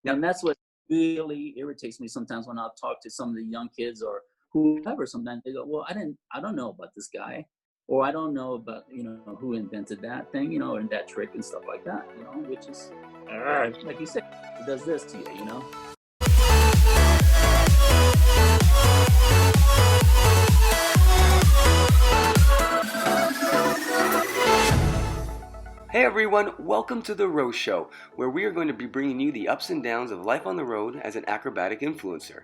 Yep. And that's what really irritates me sometimes when I talk to some of the young kids or whoever. Sometimes they go, well, I don't know about this guy, or I don't know about, who invented that thing, and that trick and stuff like that, which is, like you said, it does this to you. Hey everyone, welcome to the Roe Show, where we are going to be bringing you the ups and downs of life on the road as an acrobatic influencer.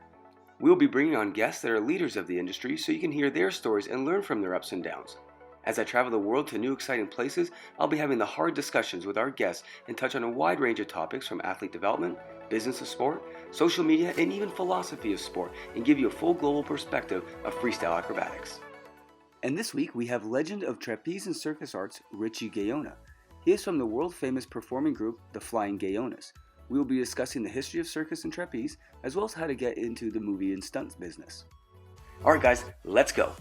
We'll be bringing on guests that are leaders of the industry so you can hear their stories and learn from their ups and downs. As I travel the world to new exciting places, I'll be having the hard discussions with our guests and touch on a wide range of topics from athlete development, business of sport, social media, and even philosophy of sport, and give you a full global perspective of freestyle acrobatics. And this week we have legend of trapeze and circus arts, Richie Gaona. He is from the world-famous performing group, the Flying Gaonas. We will be discussing the history of circus and trapeze, as well as how to get into the movie and stunts business. Alright guys, let's go!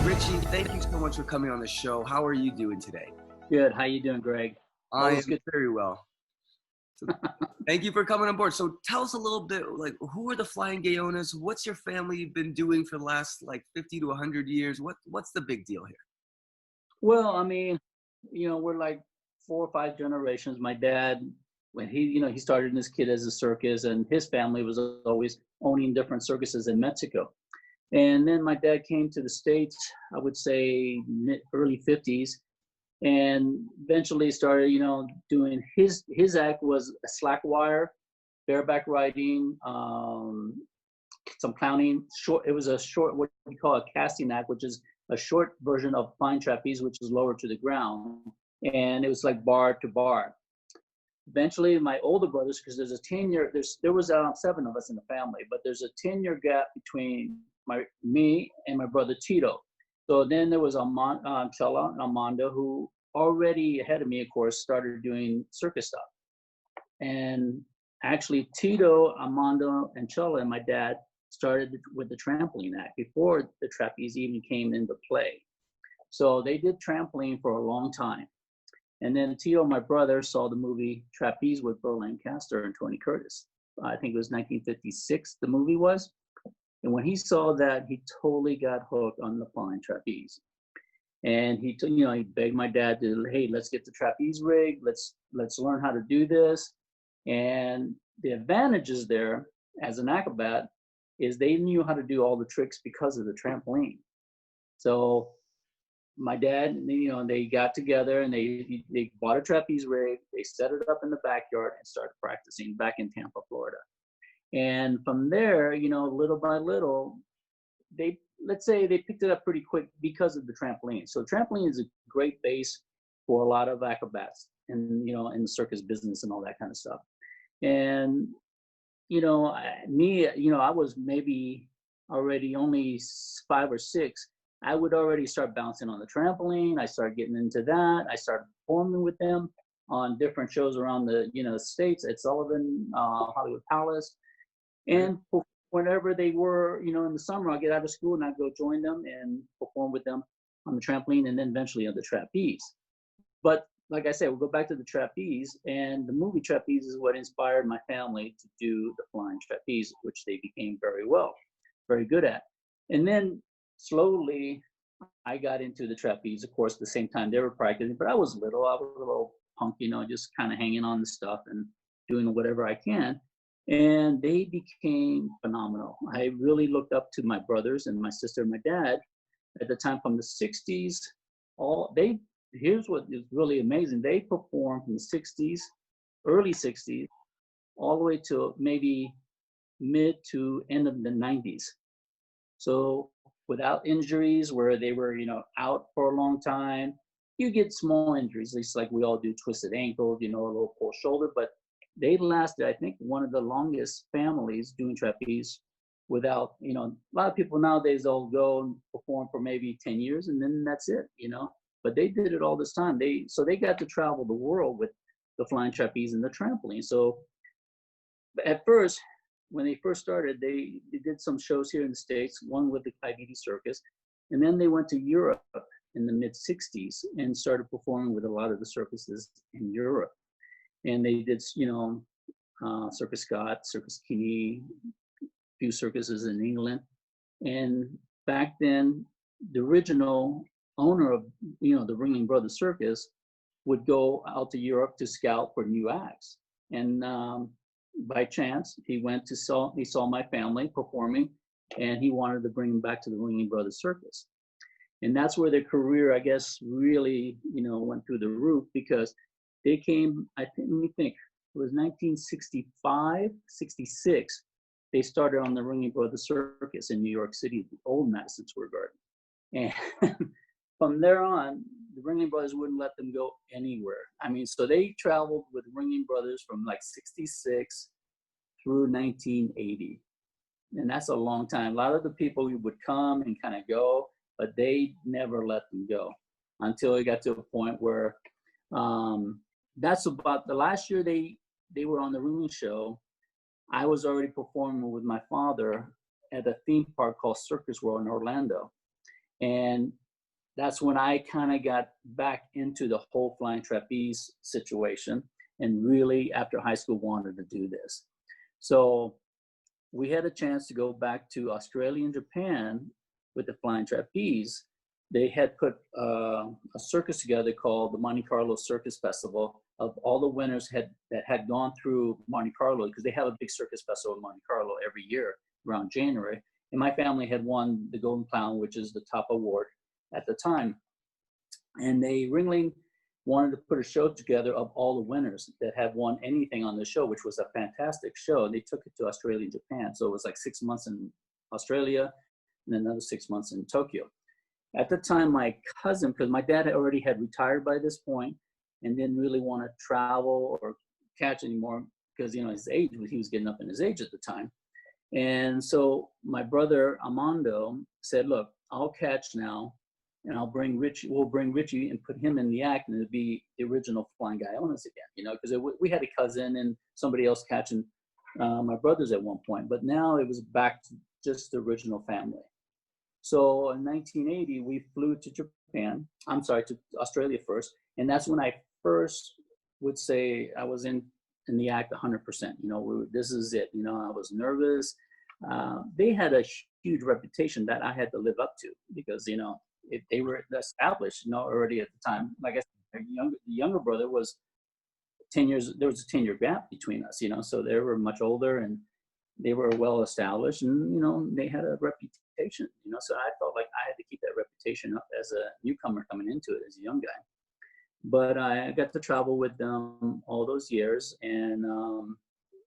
Richie, thank you so much for coming on the show. How are you doing today? Good. How you doing, Greg? I am very well. So, thank you for coming on board. So tell us a little bit, who are the Flying Gaonas? What's your family been doing for the last 50 to 100 years? What's the big deal here? Well, we're like 4 or 5 generations. My dad, when he started this kid as a circus, and his family was always owning different circuses in Mexico. And then my dad came to the States, I would say early 50s. And eventually started, doing his act was a slack wire, bareback riding, some clowning. It was a short, what we call a casting act, which is a short version of flying trapeze, which is lower to the ground. And it was like bar to bar. Eventually, my older brothers, because there's a 10-year, there was 7 of us in the family, but there's a 10-year gap between me and my brother Tito. So then there was Chela and Armando, who already ahead of me, of course, started doing circus stuff. And actually, Tito, Armando, and Chela and my dad started with the trampoline act before the trapeze even came into play. So they did trampoline for a long time. And then Tito, my brother, saw the movie Trapeze with Burt Lancaster and Tony Curtis. I think it was 1956, the movie was. And when he saw that, he totally got hooked on the flying trapeze. And he begged my dad to, hey, let's get the trapeze rig. Let's learn how to do this. And the advantages there as an acrobat is they knew how to do all the tricks because of the trampoline. So my dad, they got together and they bought a trapeze rig. They set it up in the backyard and started practicing back in Tampa, Florida. And from there, little by little, they picked it up pretty quick because of the trampoline. So trampoline is a great base for a lot of acrobats and, in the circus business and all that kind of stuff. And, I was maybe already only 5 or 6. I would already start bouncing on the trampoline. I started getting into that. I started performing with them on different shows around the, States at Sullivan, Hollywood Palace. And whenever they were, in the summer, I'd get out of school and I'd go join them and perform with them on the trampoline and then eventually on the trapeze. But like I said, we'll go back to the trapeze, and the movie Trapeze is what inspired my family to do the flying trapeze, which they became very good at. And then slowly I got into the trapeze, of course, at the same time they were practicing, but I was little, a little punk, just kind of hanging on the stuff and doing whatever I can. And they became phenomenal. I really looked up to my brothers and my sister and my dad at the time from the 60s. Here's what is really amazing. They performed from the 60s, early 60s, all the way to maybe mid to end of the 90s. So without injuries where they were, out for a long time. You get small injuries, at least like we all do, twisted ankle, a little pulled shoulder, but they lasted, I think, one of the longest families doing trapeze without, a lot of people nowadays, they'll go and perform for maybe 10 years and then that's it, but they did it all this time. So they got to travel the world with the flying trapeze and the trampoline. So at first, when they first started, they did some shows here in the States, one with the Epiphany Circus, and then they went to Europe in the mid 60s and started performing with a lot of the circuses in Europe. And they did, Circus Scott, Circus Kinney, a few circuses in England. And back then, the original owner of, the Ringling Brothers Circus would go out to Europe to scout for new acts. And by chance, he saw my family performing, and he wanted to bring them back to the Ringling Brothers Circus. And that's where their career, I guess, really, went through the roof, because they came, let me think, it was 1965, 66. They started on the Ringling Brothers Circus in New York City, the old Madison Square Garden. And from there on, the Ringling Brothers wouldn't let them go anywhere. I mean, so they traveled with Ringling Brothers from like 66 through 1980. And that's a long time. A lot of the people would come and kind of go, but they never let them go until it got to a point where that's about the last year they were on the Roe Show. I was already performing with my father at a theme park called Circus World in Orlando. And that's when I kind of got back into the whole flying trapeze situation, and really after high school wanted to do this. So we had a chance to go back to Australia and Japan with the flying trapeze. They had put a circus together called the Monte Carlo Circus Festival of all the winners that had gone through Monte Carlo, because they have a big circus festival in Monte Carlo every year around January. And my family had won the Golden Clown, which is the top award at the time. And Ringling wanted to put a show together of all the winners that had won anything on the show, which was a fantastic show. And they took it to Australia and Japan. So it was like 6 months in Australia and another 6 months in Tokyo. At the time, my cousin, because my dad already had retired by this point and didn't really want to travel or catch anymore, because, his age, he was getting up in his age at the time. And so my brother Armando said, look, I'll catch now, and we'll bring Richie and put him in the act, and it'll be the original Flying Gaonas again, because we had a cousin and somebody else catching my brothers at one point, but now it was back to just the original family. So in 1980, we flew to to Australia first, and that's when I first would say I was in the act 100%. This is it. I was nervous. They had a huge reputation that I had to live up to, because if they were established, already at the time. Like I said, the younger brother was 10 years. There was a 10-year gap between us. So they were much older and they were well established, and they had a reputation. So I felt like I had to keep that reputation up as a newcomer coming into it as a young guy. But I got to travel with them all those years, and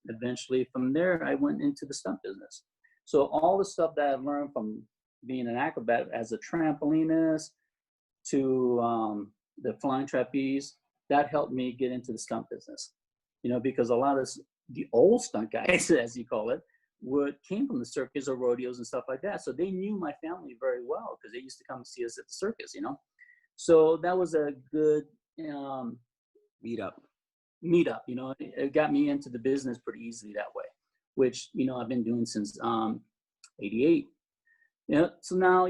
eventually from there I went into the stunt business. So all the stuff that I learned from being an acrobat as a trampolinist to the flying trapeze, that helped me get into the stunt business. Because a lot of the old stunt guys, as you call it, came from the circus or rodeos and stuff like that. So they knew my family very well, because they used to come and see us at the circus, So that was a good meetup. It got me into the business pretty easily that way, which, I've been doing since 88. So now,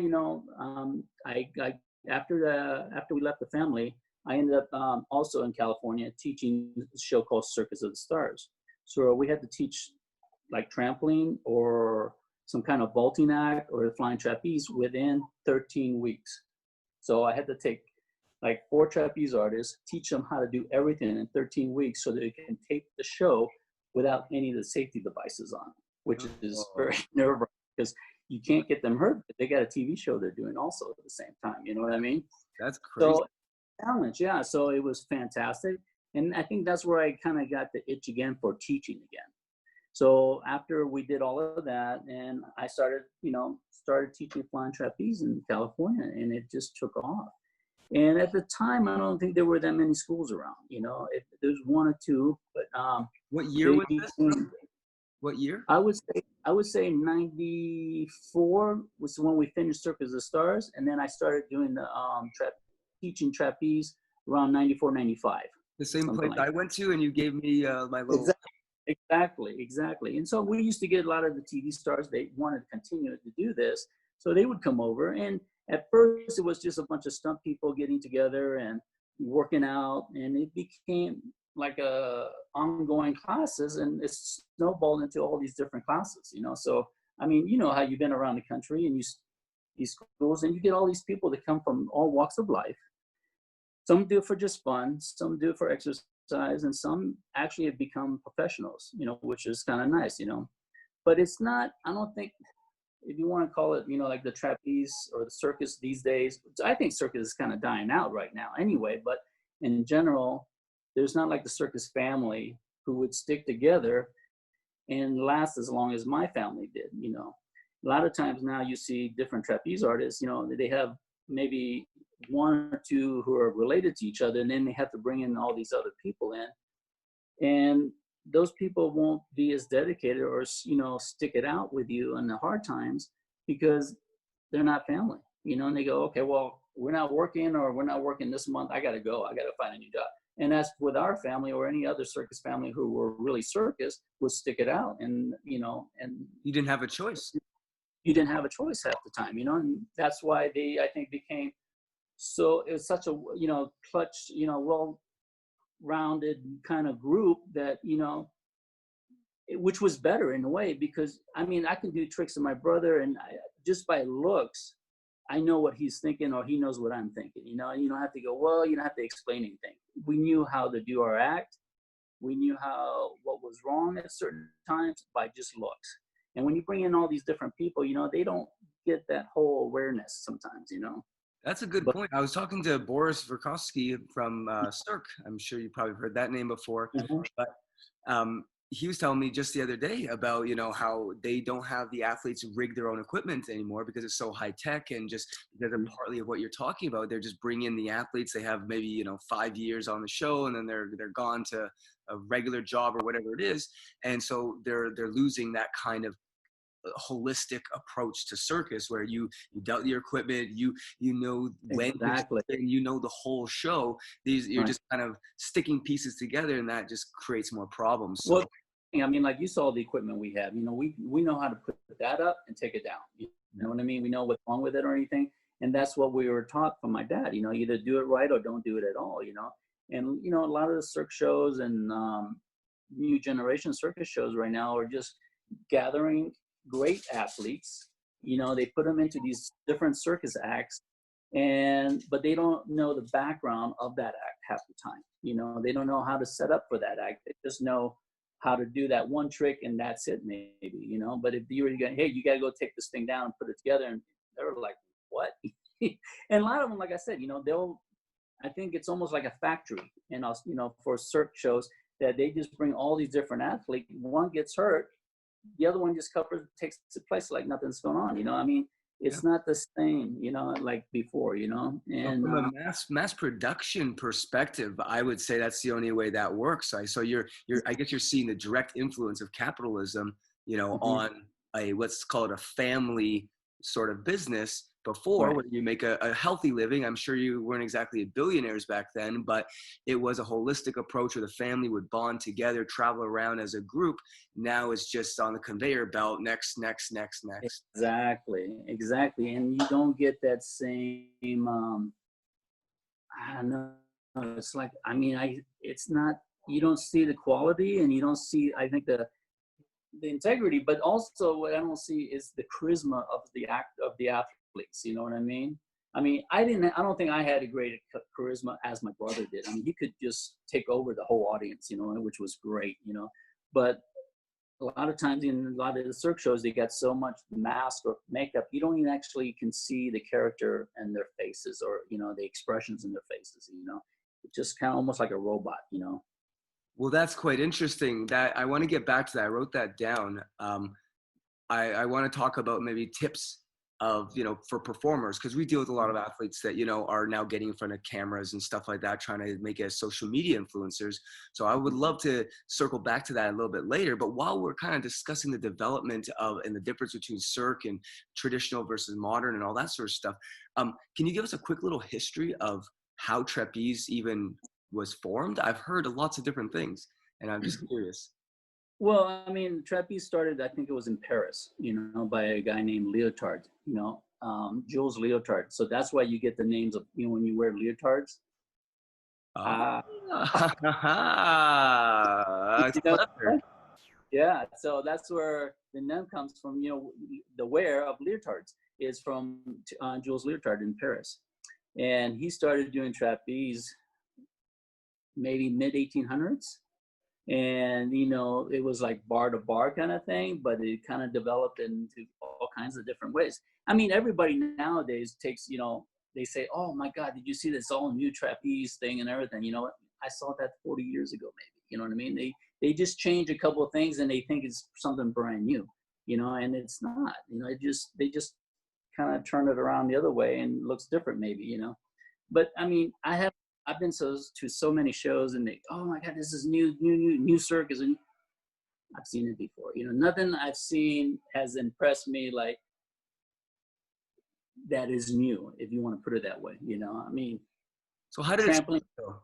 I after we left the family, I ended up also in California teaching a show called Circus of the Stars. So we had to teach like trampoline or some kind of vaulting act or the flying trapeze within 13 weeks. So I had to take like 4 trapeze artists, teach them how to do everything in 13 weeks so that they can tape the show without any of the safety devices on, which is very nerve-wracking, because you can't get them hurt, but they got a TV show they're doing also at the same time. You know what I mean? That's crazy. So challenge, yeah. So it was fantastic. And I think that's where I kind of got the itch again for teaching again. So after we did all of that, and I started teaching flying trapeze in California, and it just took off. And at the time, I don't think there were that many schools around. There's 1 or 2, but what year was this? What year? I would say 94 was when we finished Circus of the Stars, and then I started doing the teaching trapeze around 94, 95. The same place I went to, and you gave me my little. Exactly. And so we used to get a lot of the TV stars. They wanted to continue to do this, so they would come over, and at first it was just a bunch of stunt people getting together and working out, and it became like a ongoing classes, and it's snowballed into all these different classes, you know. So I mean, you know how you've been around the country and these schools, and you get all these people that come from all walks of life. Some do it for just fun, some do it for exercise, and some actually have become professionals, you know, which is kind of nice, you know. But it's not, I don't think, if you want to call it, you know, like the trapeze or the circus these days, I think circus is kind of dying out right now anyway. But in general, there's not like the circus family who would stick together and last as long as my family did, you know. A lot of times now you see different trapeze artists, you know, they have maybe one or two who are related to each other, and then they have to bring in all these other people in. And those people won't be as dedicated or, you know, stick it out with you in the hard times because they're not family, you know. And they go, okay, well, we're not working this month, I got to go, I got to find a new job. And that's with our family or any other circus family who were really circus would stick it out. And, you know, and You didn't have a choice. you didn't have a choice half the time, you know. And that's why they, I think, became so, it was such a, you know, clutch, you know, well-rounded kind of group that, you know, which was better in a way, because I mean, I can do tricks of my brother, and just by looks, I know what he's thinking, or he knows what I'm thinking. You know, you don't have to go, well, you don't have to explain anything. We knew how to do our act. We knew what was wrong at certain times by just looks. And when you bring in all these different people, you know, they don't get that whole awareness sometimes, you know. That's a good But point. I was talking to Boris Verkovsky from Cirque. I'm sure you probably heard that name before, but he was telling me just the other day about, you know, how they don't have the athletes rig their own equipment anymore because it's so high tech, and just because of partly of what you're talking about, they're just bringing in the athletes. They have maybe, you know, 5 years on the show, and then they're gone to a regular job or whatever it is, and so they're losing that kind of holistic approach to circus where you dealt your equipment, you know when exactly. you know the whole show. These you're Right. just kind of sticking pieces together, and that just creates more problems. So Well, I mean, like you saw the equipment we have, you know, we know how to put that up and take it down. You know what I mean? We know what's wrong with it or anything. And that's what we were taught from my dad, you know, either do it right or don't do it at all, you know. And, you know, a lot of the circus shows and new generation circus shows right now are just gathering great athletes. You know, they put them into these different circus acts, but they don't know the background of that act half the time. You know, they don't know how to set up for that act. They just know how to do that one trick, and that's it, maybe, you know. But if you were going, hey, you got to go take this thing down and put it together, and they're like, what? And a lot of them, like I said, you know, I think it's almost like a factory, and you know, for circ shows, that they just bring all these different athletes. One gets hurt, the other one just takes the place like nothing's going on. You know, I mean, yeah. it's not the same, you know, like before, you know. And from a mass production perspective, I would say that's the only way that works. So you're I guess you're seeing the direct influence of capitalism, you know, on let's call it a family sort of business. Before, right. when you make a healthy living, I'm sure you weren't exactly billionaires back then, but it was a holistic approach where the family would bond together, travel around as a group. Now it's just on the conveyor belt, next. Exactly. And you don't get that same, I don't know. It's like, I mean, it's not, you don't see the quality, and you don't see, I think, the integrity, but also what I don't see is the charisma of the athletes. You know what I mean? I don't think I had a great charisma as my brother did. I mean, he could just take over the whole audience, you know, which was great, you know. But a lot of times in a lot of the circ shows, they got so much mask or makeup, you don't even actually can see the character and their faces, or, you know, the expressions in their faces, you know. It's just kind of almost like a robot, you know. Well, that's quite interesting. That I want to get back to that. I wrote that down. I want to talk about maybe tips of, you know, for performers, because we deal with a lot of athletes that, you know, are now getting in front of cameras and stuff like that, trying to make it as social media influencers. So I would love to circle back to that a little bit later. But while we're kind of discussing the development of and the difference between circ and traditional versus modern and all that sort of stuff, can you give us a quick little history of how trapeze even was formed? I've heard lots of different things, and I'm just curious. Well, I mean, trapeze started, I think it was in Paris, you know, by a guy named Leotard, you know. Jules leotard. So that's why you get the names of, you know, when you wear leotards. Oh. That's You know, clever. yeah. So that's where the name comes from. You know, the wear of leotards is from Jules Leotard in Paris, and he started doing trapeze maybe mid 1800s. And you know, it was like bar to bar kind of thing, but it kind of developed into all kinds of different ways. I mean, everybody nowadays takes, you know, they say, oh my god, did you see this all new trapeze thing and everything? You know, I saw that 40 years ago, maybe. You know what I mean? They just change a couple of things and they think it's something brand new, you know, and it's not. You know, they just kind of turn it around the other way and it looks different, maybe, you know. But I mean, I've been to so many shows, and they, oh my god, this is new circus, and I've seen it before. You know, nothing I've seen has impressed me like that is new, if you want to put it that way. You know, I mean, So how did it trampoline. go?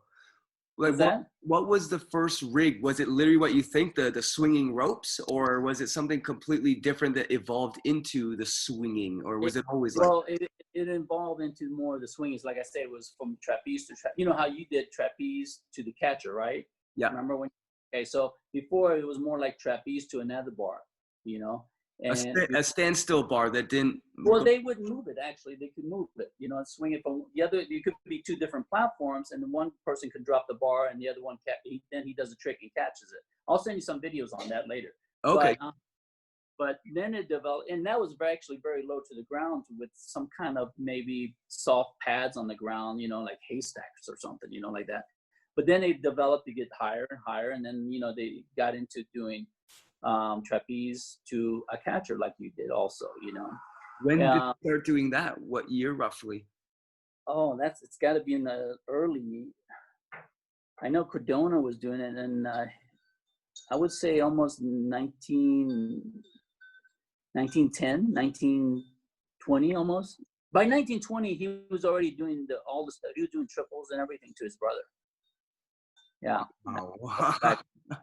Like Was that? what was the first rig? Was it literally what you think, the swinging ropes, or was it something completely different that evolved into the swinging, or was it always like? Well, it evolved into more of the swings. Like I said, it was from trapeze to trapeze. You know how you did trapeze to the catcher, right? Yeah. Remember when? Okay, so before it was more like trapeze to another bar, you know, and A standstill bar that didn't. well, they would move it. Actually, they could move it, you know, and swing it from the other. You could be two different platforms, and then one person could drop the bar, and the other one then he does a trick and catches it. I'll send you some videos on that later. Okay. But then it developed, and that was actually very low to the ground with some kind of maybe soft pads on the ground, you know, like haystacks or something, you know, like that. But then they developed to get higher and higher, and then, you know, they got into doing trapeze to a catcher like you did also, you know. When did you start doing that? What year roughly? Oh, it's got to be in the early. I know Cardona was doing it, and I would say almost 1910, 1920 almost. By 1920, he was already doing all the stuff. He was doing triples and everything to his brother. Yeah. Oh.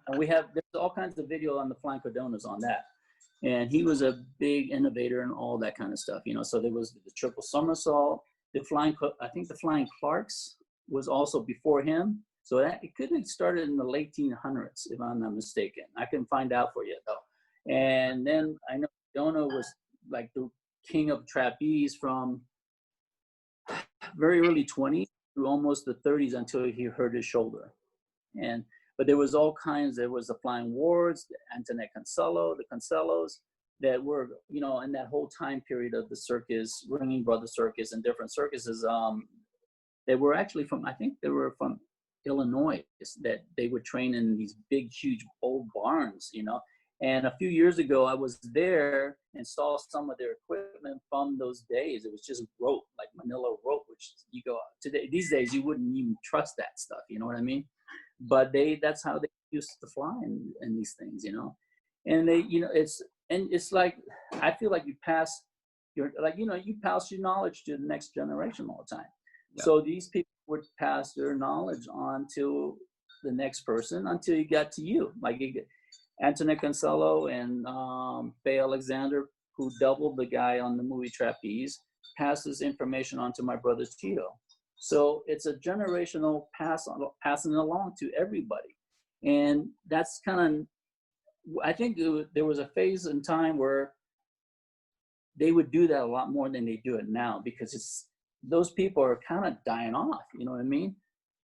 And there's all kinds of video on the Flying Gaonas on that. And he was a big innovator and all that kind of stuff, you know. So there was the triple somersault, I think the Flying Clarks was also before him. So it could have started in the late 1800s, if I'm not mistaken. I can find out for you though. And then I know Gaona was like the king of trapeze from very early 20s through almost the 30s until he hurt his shoulder. But there was all kinds. There was the Flying Wards, the Antoinette Cancello, the Cancellos that were, you know, in that whole time period of the circus, Ringling Brothers Circus and different circuses. They were actually I think they were from Illinois, that they would train in these big, huge old barns, you know. And a few years ago, I was there and saw some of their equipment from those days. It was just rope, like Manila rope, which you go today. These days, you wouldn't even trust that stuff. You know what I mean? But that's how they used to fly in these things, you know. And they, you know, it's like, I feel like you pass your knowledge to the next generation all the time. Yeah. So these people would pass their knowledge on to the next person until you got to you. Like Antoinette Cancello and Faye Alexander, who doubled the guy on the movie Trapeze, passes information on to my brother Tito. So it's a generational passing along to everybody. And that's kind of, I think there was a phase in time where they would do that a lot more than they do it now, because those people are kind of dying off, you know what I mean?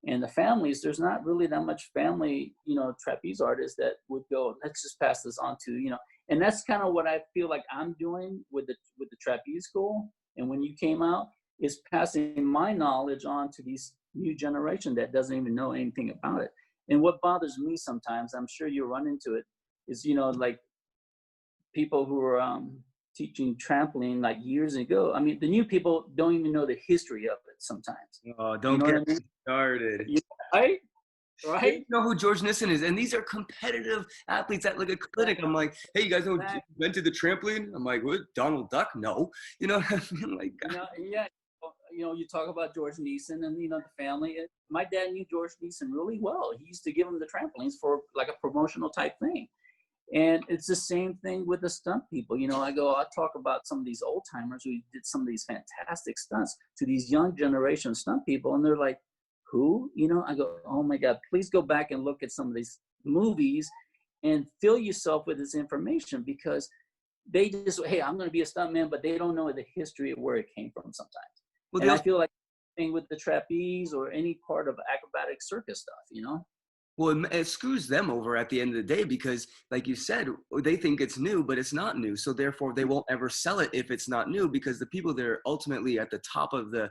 And the families, there's not really that much family, you know, trapeze artists that would go, let's just pass this on to, you know. And that's kind of what I feel like I'm doing with the trapeze school. And when you came out, is passing my knowledge on to these new generation that doesn't even know anything about it. And what bothers me sometimes, I'm sure you run into it, is, you know, like people who are teaching trampoline like years ago. I mean, the new people don't even know the history of it sometimes. Oh, don't get me started. Right? Right? They know who George Nissen is, and these are competitive athletes at like a clinic. I'm like, hey, you guys know who invented the trampoline? I'm like, what? Donald Duck? No, you know. Like, yeah, you know, you talk about George Nissen and, you know, the family. My dad knew George Nissen really well. He used to give him the trampolines for like a promotional type thing, And it's the same thing with the stunt people. I talk about some of these old timers who did some of these fantastic stunts to these young generation stunt people. And they're like, who? I go, oh my God, please go back and look at some of these movies and fill yourself with this information, because they just, hey, I'm going to be a stuntman, but they don't know the history of where it came from sometimes. Well, and I feel like with the trapeze or any part of acrobatic circus stuff. Well, it screws them over at the end of the day because, like you said, they think it's new, but it's not new. So therefore, they won't ever sell it if it's not new, because the people that are ultimately at the top of the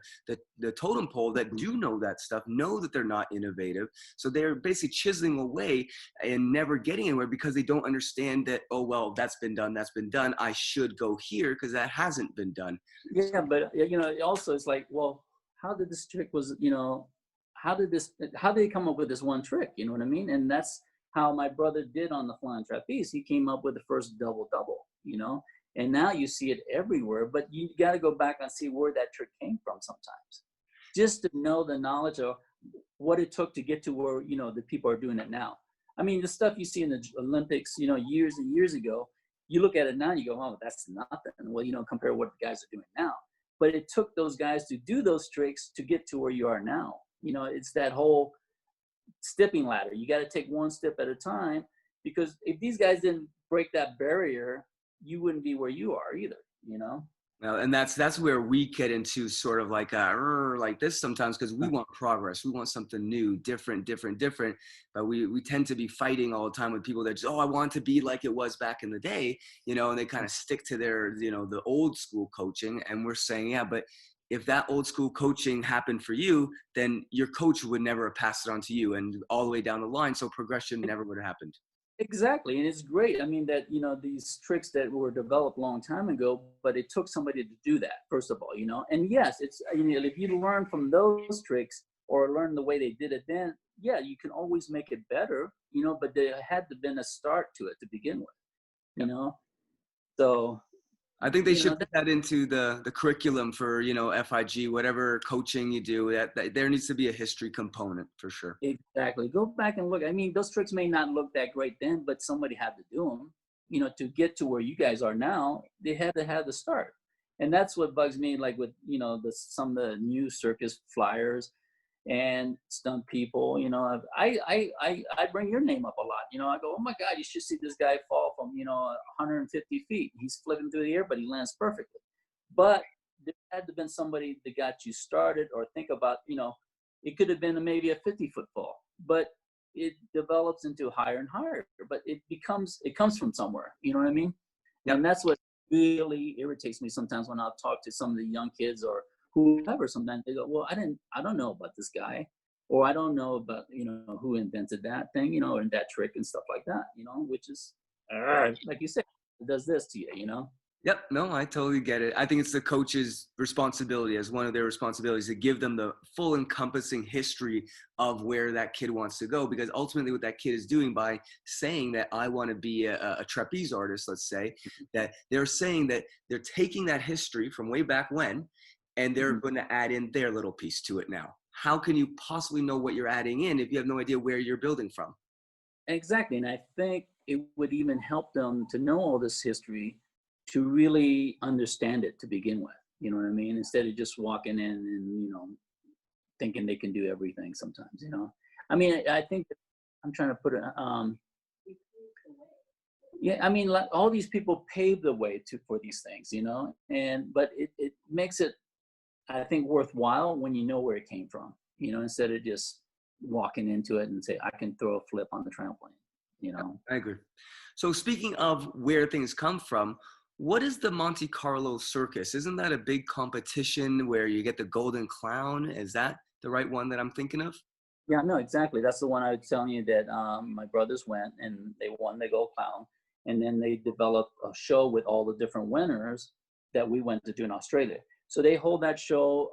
totem pole that do know that stuff know that they're not innovative. So they're basically chiseling away and never getting anywhere because they don't understand that, oh, well, that's been done. I should go here because that hasn't been done. Yeah, but also it's like, well, how did this trick how did they come up with this one trick? You know what I mean? And that's how my brother did on the Flying Trapeze. He came up with the first double, and now you see it everywhere, but you got to go back and see where that trick came from sometimes, just to know the knowledge of what it took to get to where, the people are doing it now. I mean, the stuff you see in the Olympics, years and years ago, you look at it now and you go, oh, that's nothing. Well, compare what the guys are doing now. But it took those guys to do those tricks to get to where you are now. It's that whole stepping ladder. You got to take one step at a time, because if these guys didn't break that barrier, you wouldn't be where you are either, Well, and that's where we get into sort of like this sometimes, because we want progress. We want something new, different. But we tend to be fighting all the time with people that just, I want to be like it was back in the day, and they kind of stick to their, the old school coaching. And we're saying, yeah, but if that old school coaching happened for you, then your coach would never have passed it on to you and all the way down the line. So progression never would have happened. Exactly. And it's great. I mean, that, these tricks that were developed a long time ago, but it took somebody to do that, first of all, and yes, it's, if you learn from those tricks or learn the way they did it, then yeah, you can always make it better, but there had to been a start to it to begin with, so I think they should put that into the curriculum for, FIG, whatever coaching you do, that there needs to be a history component for sure. Exactly. Go back and look. I mean, those tricks may not look that great then, but somebody had to do them, to get to where you guys are now. They had to have the start. And that's what bugs me, like with, some of the new circus flyers and stunt people, I bring your name up a lot. I go, oh my God, you should see this guy fall from, 150 feet. He's flipping through the air, but he lands perfectly. But there had to have been somebody that got you started, or think about, it could have been maybe a 50-foot fall, but it develops into higher and higher, but it comes from somewhere. You know what I mean? Yep. And that's what really irritates me sometimes when I talk to some of the young kids or whoever. Sometimes they go, well, I don't know about this guy, or I don't know about, who invented that thing, and that trick and stuff like that, which is, like you said, it does this to you, Yep. No, I totally get it. I think it's the coach's responsibility, as one of their responsibilities, to give them the full encompassing history of where that kid wants to go. Because ultimately what that kid is doing by saying that I want to be a trapeze artist, let's say, that they're saying that they're taking that history from way back when, and they're going to add in their little piece to it now. How can you possibly know what you're adding in if you have no idea where you're building from? Exactly. And I think it would even help them to know all this history, to really understand it to begin with. You know what I mean? Instead of just walking in and, thinking they can do everything sometimes, I mean, I think I'm trying to put it, yeah, I mean, like, all these people pave the way for these things, but it makes it, I think, worthwhile when you know where it came from, instead of just walking into it and say, I can throw a flip on the trampoline, I agree. So speaking of where things come from, what is the Monte Carlo Circus? Isn't that a big competition where you get the golden clown? Is that the right one that I'm thinking of? Yeah, no, exactly. That's the one I was telling you that my brothers went and they won the gold clown. And then they developed a show with all the different winners that we went to do in Australia. So they hold that show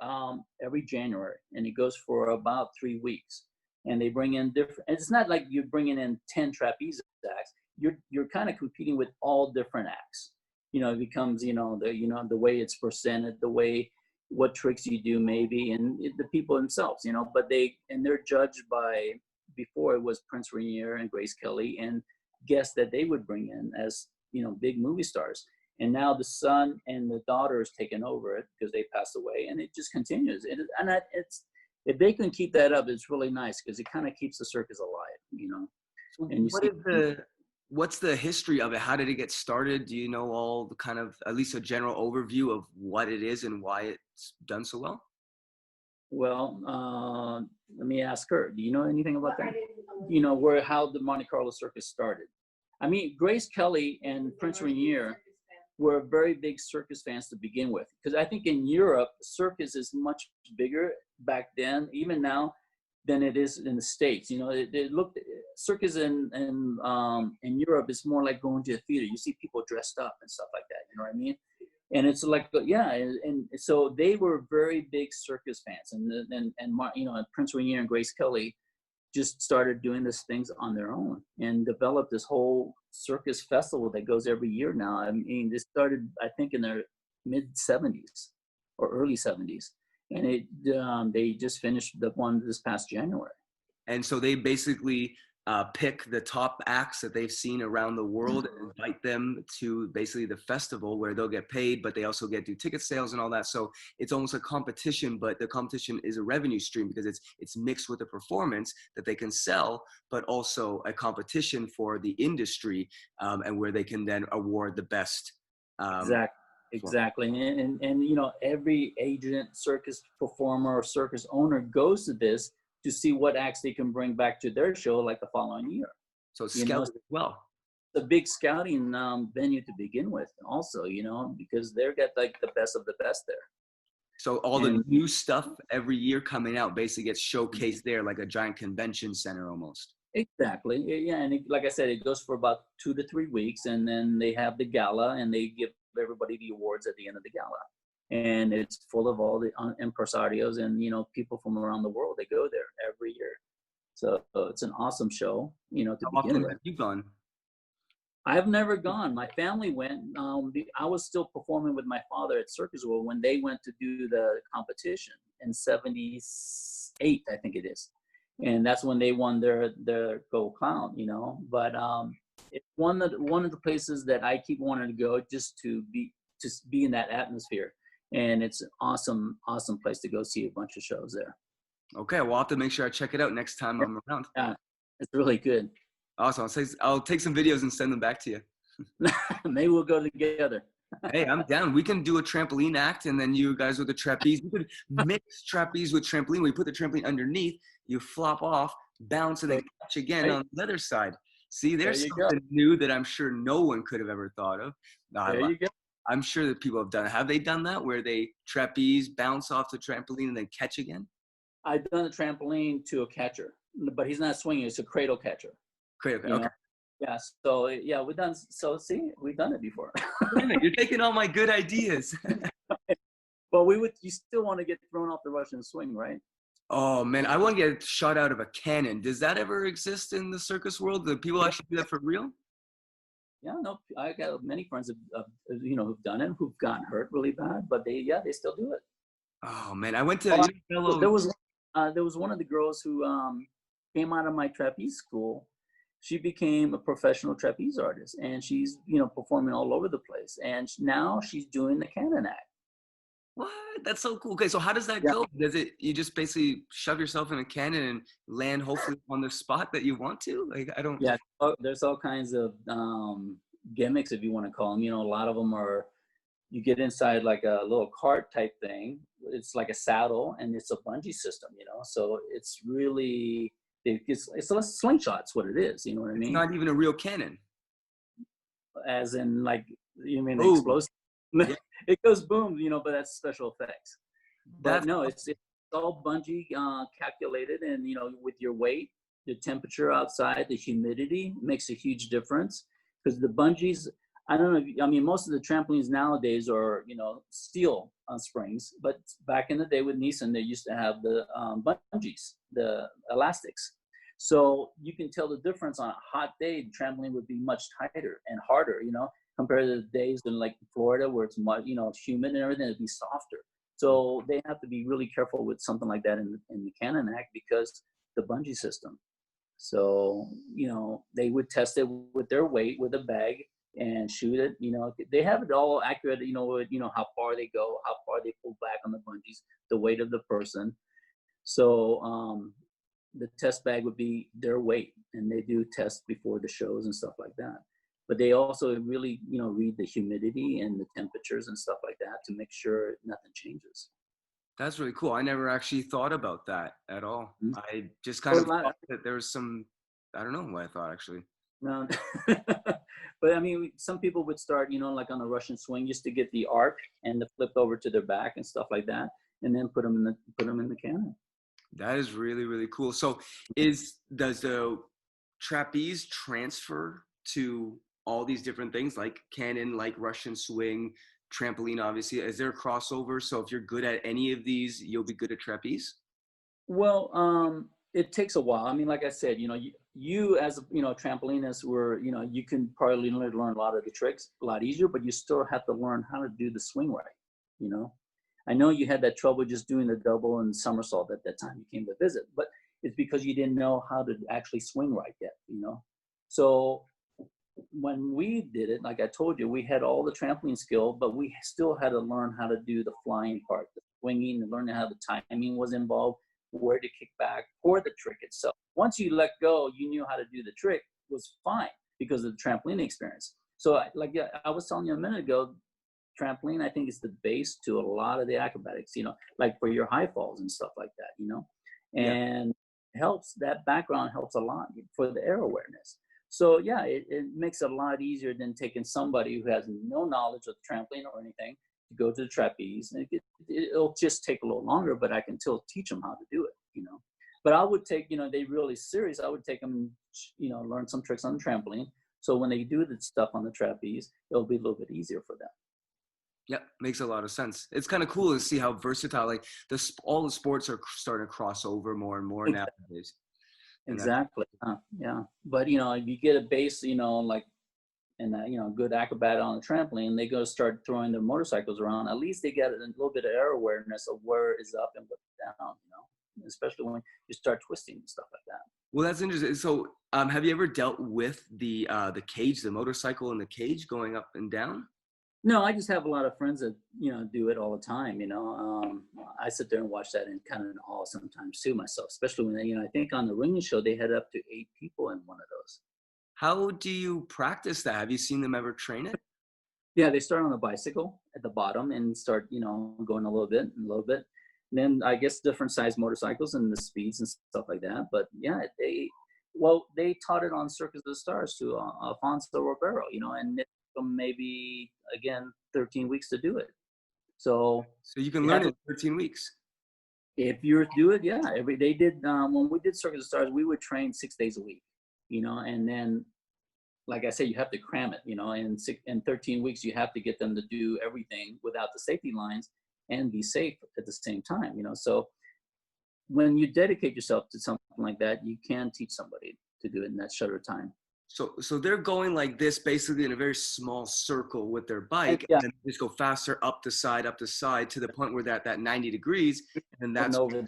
every January, and it goes for about 3 weeks. And they bring in different, and it's not like you're bringing in 10 trapeze acts. You're kind of competing with all different acts. It becomes, the way it's presented, the way, what tricks you do maybe, and the people themselves, but they're judged by, before it was Prince Rainier and Grace Kelly, and guests that they would bring in as, big movie stars. And now the son and the daughter has taken over it because they passed away, and it just continues. It's if they can keep that up, it's really nice because it kind of keeps the circus alive, So And what's the history of it? How did it get started? Do you know all the kind of, at least a general overview of what it is and why it's done so well? Well, let me ask her. Do you know anything about that? How the Monte Carlo circus started? I mean, Grace Kelly and Prince Rainier were very big circus fans to begin with, because I think in Europe, circus is much bigger back then, even now, than it is in the States. It looked circus in Europe is more like going to a theater. You see people dressed up and stuff like that. You know what I mean? And it's like, yeah, and so they were very big circus fans, and Prince Rainier and Grace Kelly just started doing these things on their own and developed this whole circus festival that goes every year now. I mean, this started, I think, in their mid 70s or early 70s, and they just finished the one this past January. And so they basically pick the top acts that they've seen around the world and invite them to basically the festival where they'll get paid, but they also do ticket sales and all that. So it's almost a competition, but the competition is a revenue stream because it's mixed with a performance that they can sell, but also a competition for the industry, and where they can then award the best. Exactly. And every agent, circus performer, or circus owner goes to this to see what acts they can bring back to their show like the following year. So it's scouted as well. It's a big scouting venue to begin with also, because they've got like the best of the best there. So all the new stuff every year coming out basically gets showcased there like a giant convention center almost. Exactly. Yeah. And like I said, it goes for about 2 to 3 weeks, and then they have the gala and they give everybody the awards at the end of the gala. And it's full of all the impresarios and, people from around the world. They go there every year. So it's an awesome show, to begin with. Have you gone? I've never gone. My family went. I was still performing with my father at Circus World when they went to do the competition in 78, I think it is. And that's when they won their Gold Clown, But it's one of the places that I keep wanting to go just to be in that atmosphere. And it's an awesome place to go see a bunch of shows there. Okay, well, I'll have to make sure I check it out next time I'm around. Yeah, it's really good. Awesome. I'll take some videos and send them back to you. Maybe we'll go together. Hey, I'm down. We can do a trampoline act, and then you guys with the trapeze. We could mix trapeze with trampoline. We put the trampoline underneath, you flop off, bounce, and then catch again on the other side. See, there's something new that I'm sure no one could have ever thought of. There you go. I'm sure that people have done it. Have they done that where they trapeze, bounce off the trampoline, and then catch again? I've done a trampoline to a catcher, but he's not swinging. It's a cradle catcher. Cradle, okay. Yeah, so yeah, we've done it before. You're taking all my good ideas. Well, you still want to get thrown off the Russian swing, right? Oh man, I want to get shot out of a cannon. Does that ever exist in the circus world? Do people actually do that for real? Yeah, no, I got many friends who've done it, who've gotten hurt really bad, but they still do it. Oh man, I went to there was one of the girls who came out of my trapeze school. She became a professional trapeze artist, and she's performing all over the place. And now she's doing the cannon act. What? That's so cool. Okay, so how does that go? You just basically shove yourself in a cannon and land hopefully on the spot that you want to? Like, I don't. Yeah, there's all kinds of gimmicks, if you want to call them. A lot of them are, you get inside like a little cart type thing. It's like a saddle, and it's a bungee system. So it's really, it's a slingshot. It's what it is. You know what I mean? It's not even a real cannon. As in, like, you mean the explosive? Yeah. It goes boom, but that's special effects. But no, it's all bungee calculated, and with your weight, the temperature outside, the humidity makes a huge difference. Because the bungees, I don't know. Most of the trampolines nowadays are steel springs, but back in the day with Nissan, they used to have the bungees, the elastics. So you can tell the difference on a hot day. The trampoline would be much tighter and harder, compared to the days in like Florida where it's much, humid and everything. It'd be softer. So they have to be really careful with something like that in the cannon act because the bungee system. So, they would test it with their weight with a bag and shoot it. They have it all accurate, how far they go, how far they pull back on the bungees, the weight of the person. So, the test bag would be their weight, and they do tests before the shows and stuff like that. But they also really, read the humidity and the temperatures and stuff like that to make sure nothing changes. That's really cool. I never actually thought about that at all. Mhm. I just kind Well, of thought that there was some, I don't know what I thought actually. no, but I mean, some people would start, like on a Russian swing, just to get the arc and the flip over to their back and stuff like that, and then put them in the cannon. That is really, really cool. So does the trapeze transfer to all these different things like cannon, like Russian swing, trampoline, obviously? Is there a crossover? So if you're good at any of these, you'll be good at trapeze? Well, it takes a while. I mean, like I said, you as a trampolinist, you can probably learn a lot of the tricks a lot easier, but you still have to learn how to do the swing right. You know, I know you had that trouble just doing the double and somersault at that time you came to visit, but it's because you didn't know how to actually swing right yet. So when we did it, like I told you, we had all the trampoline skill, but we still had to learn how to do the flying part, the swinging, and learning how the timing was involved, where to kick back for the trick itself. Once you let go, you knew how to do the trick, was fine because of the trampoline experience. So, I was telling you a minute ago, trampoline, I think, is the base to a lot of the acrobatics, like for your high falls and stuff like that. Yeah. And that background helps a lot for the air awareness. So yeah, it makes it a lot easier than taking somebody who has no knowledge of trampoline or anything to go to the trapeze. And it'll just take a little longer, but I can still teach them how to do it. But I would take, they really serious, I would take them, learn some tricks on the trampoline. So when they do the stuff on the trapeze, it'll be a little bit easier for them. Yeah, makes a lot of sense. It's kind of cool to see how versatile, like all the sports are starting to cross over more and more nowadays. And that's Exactly. Yeah. But if you get a base, like and good acrobat on a trampoline, they go start throwing their motorcycles around. At least they get a little bit of air awareness of where is up and what's down. Especially when you start twisting and stuff like that. well, that's interesting. So, have you ever dealt with the cage, the motorcycle and the cage going up and down? No, I just have a lot of friends that do it all the time. I sit there and watch that and kind of in awe sometimes too myself, especially when I think on the Ringling Show they had up to 8 people in one of those. How do you practice that? Have you seen them ever train it? Yeah, they start on a bicycle at the bottom and start going a little bit and a little bit. And then I guess different size motorcycles and the speeds and stuff like that. But yeah, they taught it on Circus of the Stars to Alfonso Ribeiro, and it took them maybe again 13 weeks to do it. So So you can you learn have it to, in 13 weeks. if you do it, yeah. They did when we did Circus of the Stars, we would train 6 days a week, and then like I said, you have to cram it, in 13 weeks, you have to get them to do everything without the safety lines and be safe at the same time. So when you dedicate yourself to something like that, you can teach somebody to do it in that shorter time. So they're going like this, basically in a very small circle with their bike, Yeah, and then just go faster up the side to the point where that 90 degrees, and going that's over.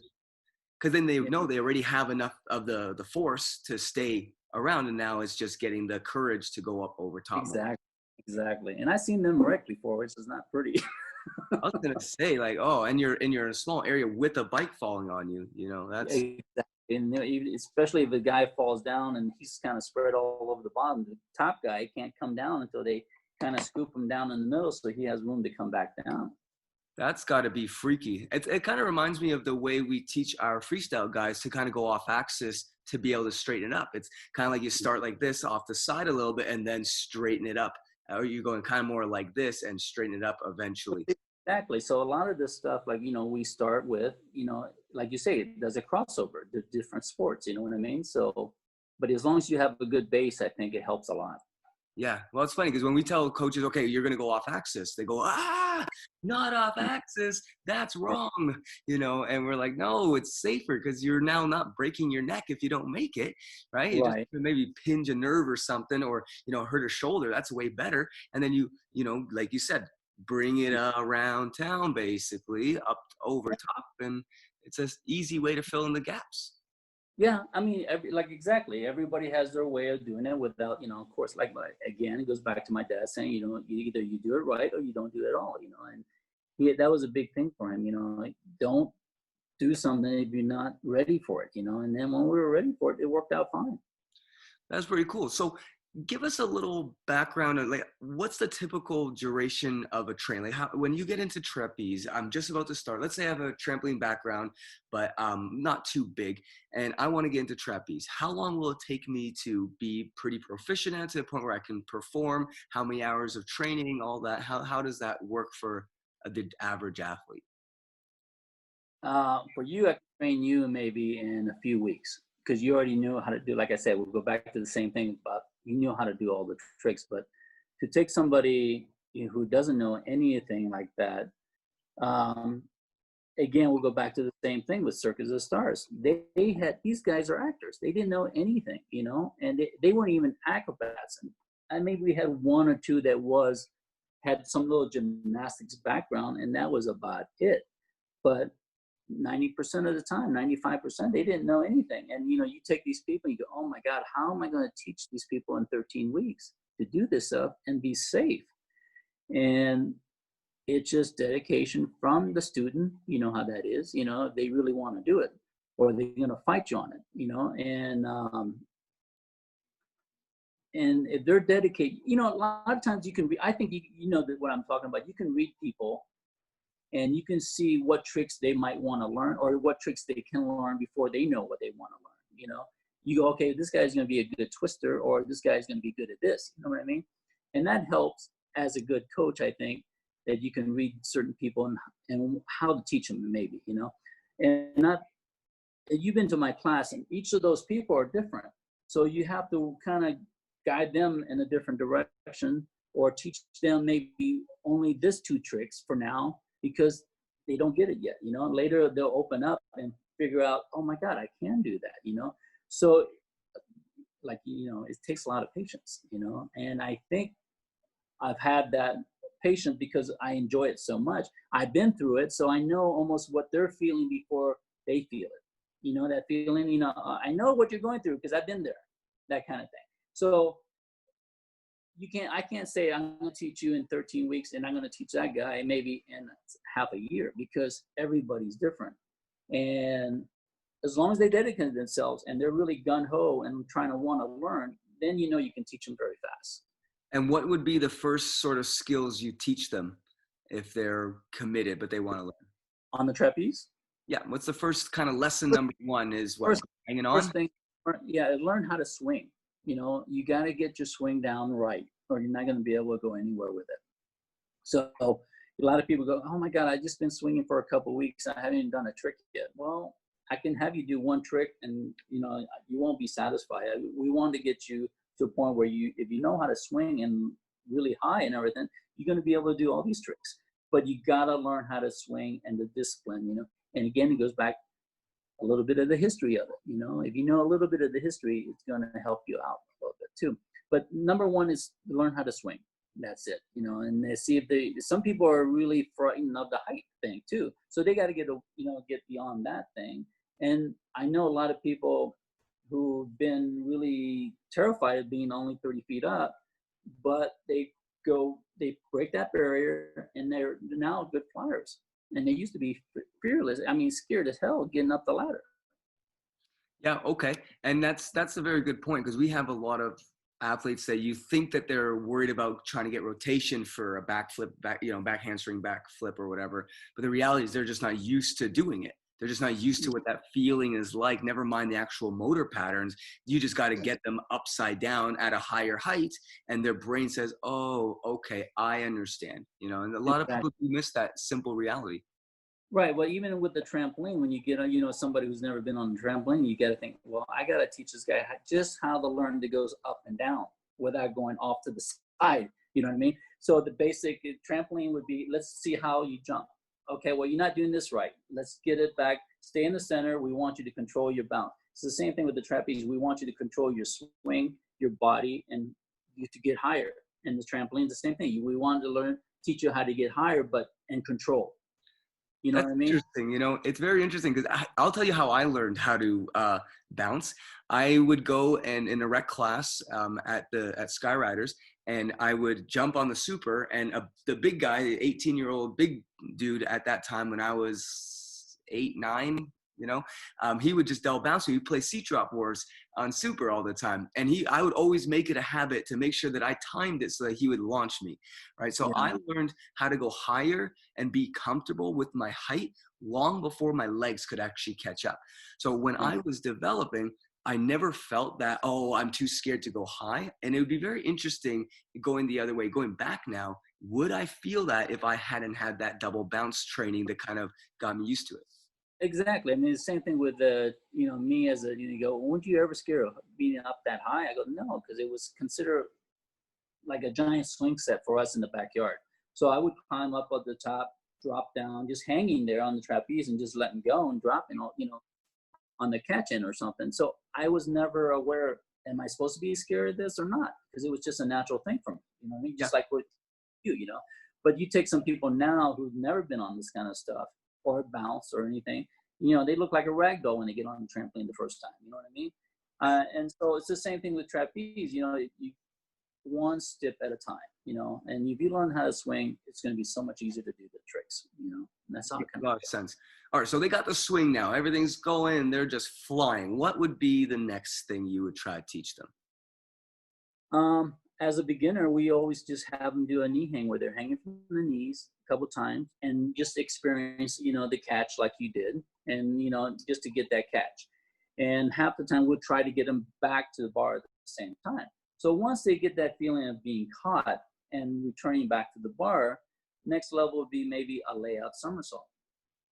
because then they Yeah, know they already have enough of the force to stay around, and now it's just getting the courage to go up over top more. exactly. And I've seen them wreck before, which is not pretty. I was gonna say like, oh, and you're in a small area with a bike falling on you. That's Exactly. And especially if the guy falls down and he's kind of spread all over the bottom, the top guy can't come down until they kind of scoop him down in the middle so he has room to come back down. that's got to be freaky. It kind of reminds me of the way we teach our freestyle guys to kind of go off axis to be able to straighten it up. It's kind of like you start like this off the side a little bit and then straighten it up. Or you're going kind of more like this and straighten it up eventually. Exactly. So a lot of this stuff, like, we start with, like you say, there's a crossover, the different sports, you know what I mean? So, but as long as you have a good base, I think it helps a lot. Yeah. Well, it's funny because when we tell coaches, okay, you're going to go off axis, they go, not off axis. That's wrong. And we're like, no, it's safer because you're now not breaking your neck if you don't make it. Right. You just Right. maybe pinch a nerve or something or, hurt a shoulder. That's way better. And then like you said, bring it around town, basically up over top. And it's an easy way to fill in the gaps. Yeah, I mean, like exactly. Everybody has their way of doing it without, of course, again, it goes back to my dad saying, either you do it right or you don't do it at all, and that was a big thing for him, like don't do something if you're not ready for it, and then when we were ready for it, it worked out fine. That's pretty cool. So give us a little background on like what's the typical duration of a train? Like how when you get into trapeze, I'm just about to start. Let's say I have a trampoline background, but not too big, and I want to get into trapeze. How long will it take me to be pretty proficient at to the point where I can perform? How many hours of training? All that. How does that work for the average athlete? For you, I can train you maybe in a few weeks because you already knew how to do. Like I said, we'll go back to the same thing about you knew how to do all the tricks. But to take somebody who doesn't know anything like that, um, again, we'll go back to the same thing with Circus of Stars. They had these guys are actors. They didn't know anything, and they weren't even acrobats. And maybe we had one or two that had some little gymnastics background, and that was about it. But 90% of the time, 95%, they didn't know anything. And you take these people and you go, oh my God, how am I going to teach these people in 13 weeks to do this stuff and be safe? And it's just dedication from the student. You know how that is. They really want to do it, or they're going to fight you on it. And if they're dedicated, a lot of times you can read. I think you know that what I'm talking about. You can read people, and you can see what tricks they might want to learn, or what tricks they can learn before they know what they want to learn. You go, okay, this guy's going to be a good twister, or this guy's going to be good at this. You know what I mean? And that helps as a good coach, I think, that you can read certain people and how to teach them, maybe, and not. You've been to my class, and each of those people are different, so you have to kind of guide them in a different direction, or teach them maybe only this two tricks for now because they don't get it yet. Later they'll open up and figure out, oh my God, I can do that. So it takes a lot of patience, and I think I've had that patience because I enjoy it so much. I've been through it, so I know almost what they're feeling before they feel it. That feeling, I know what you're going through because I've been there, that kind of thing. So I can't say I'm going to teach you in 13 weeks and I'm going to teach that guy maybe in half a year, because everybody's different. And as long as they dedicate themselves and they're really gun-ho and trying to want to learn, then you can teach them very fast. And what would be the first sort of skills you teach them if they're committed but they want to learn? On the trapeze? Yeah, what's the first kind of lesson number one is what, First, hanging on? first thing, learn how to swing. You got to get your swing down right, or you're not going to be able to go anywhere with it. So a lot of people go, oh my God, I've just been swinging for a couple of weeks. I haven't even done a trick yet. Well, I can have you do one trick and, you won't be satisfied. We want to get you to a point where if you know how to swing and really high and everything, you're going to be able to do all these tricks. But you got to learn how to swing and the discipline, And again, it goes back a little bit of the history of it. If you know a little bit of the history, it's going to help you out a little bit too. But number one is learn how to swing. That's it. And they see some people are really frightened of the height thing too. So they got to get beyond that thing. And I know a lot of people who've been really terrified of being only 30 feet up, but they break that barrier and they're now good flyers. And they used to be fearless. I mean, scared as hell getting up the ladder. Yeah, okay. And that's a very good point, because we have a lot of athletes that you think that they're worried about trying to get rotation for a backflip, back handspring backflip or whatever. But the reality is they're just not used to doing it. They're just not used to what that feeling is like, never mind the actual motor patterns. You just got to get them upside down at a higher height, and their brain says, oh, okay, I understand. And a lot of people do miss that simple reality. Right. Well, even with the trampoline, when you get, somebody who's never been on a trampoline, you got to think, well, I got to teach this guy just how to learn to go up and down without going off to the side. You know what I mean? So the basic trampoline would be, let's see how you jump. Okay, well, you're not doing this right. Let's get it back. Stay in the center. We want you to control your bounce. It's the same thing with the trapeze. We want you to control your swing, your body, and you to get higher. And the trampoline is the same thing. We wanted to teach you how to get higher, but and control. You know That's what I mean? interesting. It's very interesting because I'll tell you how I learned how to bounce. I would go and in a rec class at Skyriders, and I would jump on the super, and the big guy, the 18-year-old big dude at that time when I was 8, 9, he would just double bounce. He'd play seat drop wars on super all the time, and I would always make it a habit to make sure that I timed it so that he would launch me, right? So Yeah. I learned how to go higher and be comfortable with my height long before my legs could actually catch up. So when Yeah. I was developing, I never felt that, oh, I'm too scared to go high. And it would be very interesting going the other way, going back now. Would I feel that if I hadn't had that double bounce training that kind of got me used to it? Exactly. I mean, the same thing with me as you go, weren't you ever scared of being up that high? I go, no, because it was considered like a giant swing set for us in the backyard. So I would climb up at the top, drop down, just hanging there on the trapeze and just letting go and dropping, on the catch in or something. So I was never aware, am I supposed to be scared of this or not? Because it was just a natural thing for me. You know what I mean? Yeah. Just like with you. But you take some people now who've never been on this kind of stuff or bounce or anything, they look like a rag doll when they get on the trampoline the first time. You know what I mean? And so it's the same thing with trapeze. You one step at a time, and if you learn how to swing, it's going to be so much easier to do the tricks, and that's how it Makes a kind lot of sense. All right, so they got the swing now. Everything's going. They're just flying. What would be the next thing you would try to teach them? As a beginner, we always just have them do a knee hang where they're hanging from the knees a couple times and just experience, the catch like you did, and just to get that catch. And half the time we'll try to get them back to the bar at the same time. So once they get that feeling of being caught and returning back to the bar, next level would be maybe a layout somersault.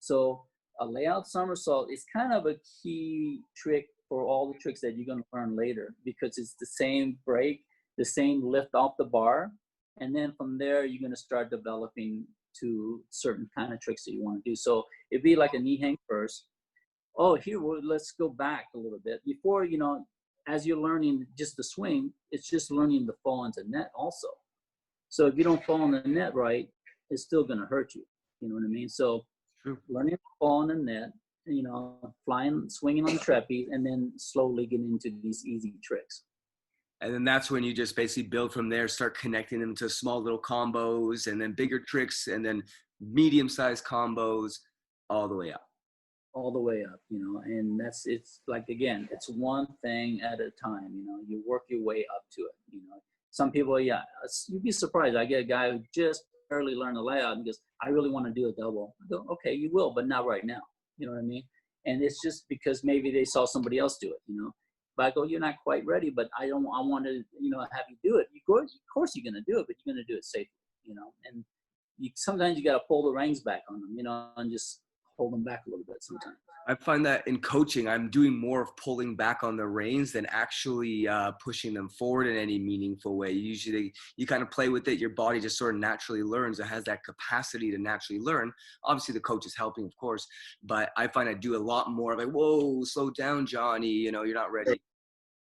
So a layout somersault is kind of a key trick for all the tricks that you're going to learn later, because it's the same break, the same lift off the bar. And then from there, you're going to start developing to certain kind of tricks that you want to do. So it'd be like a knee hang first. Oh, let's go back a little bit. Before, as you're learning just the swing, it's just learning to fall into net also. So if you don't fall in the net right, it's still going to hurt you. You know what I mean? So True. learning to fall in the net, flying, swinging on the trapeze, and then slowly getting into these easy tricks. And then that's when you just basically build from there, start connecting them to small little combos and then bigger tricks and then medium-sized combos all the way up. All the way up, and it's like, again, it's one thing at a time. You work your way up to it. Some people, you'd be surprised. I get a guy who just barely learned the layout and goes, I really want to do a double. I go, okay, you will, but not right now. You know what I mean? And it's just because maybe they saw somebody else do it. But I go, you're not quite ready, but I want to, have you do it. Of course you're going to do it, but you're going to do it safely. And sometimes you got to pull the reins back on them, and just hold them back a little bit sometimes. I find that in coaching, I'm doing more of pulling back on the reins than actually pushing them forward in any meaningful way. Usually you kind of play with it. Your body just sort of naturally learns. It has that capacity to naturally learn. Obviously the coach is helping, of course, but I find I do a lot more of like, whoa, slow down, Johnny. You're not ready.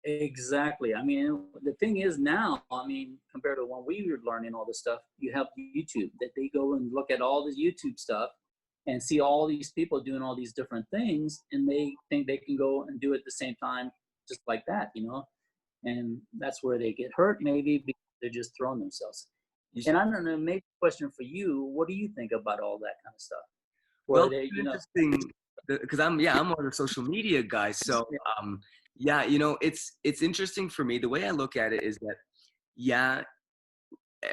Exactly. I mean, the thing is now, compared to when we were learning all this stuff, you have YouTube that they go and look at all this YouTube stuff and see all these people doing all these different things, and they think they can go and do it at the same time, just like that, and that's where they get hurt, maybe because they're just throwing themselves. And I don't know, maybe a question for you, what do you think about all that kind of stuff? Well, it's interesting because I'm more of a social media guy. So it's interesting for me. The way I look at it is that,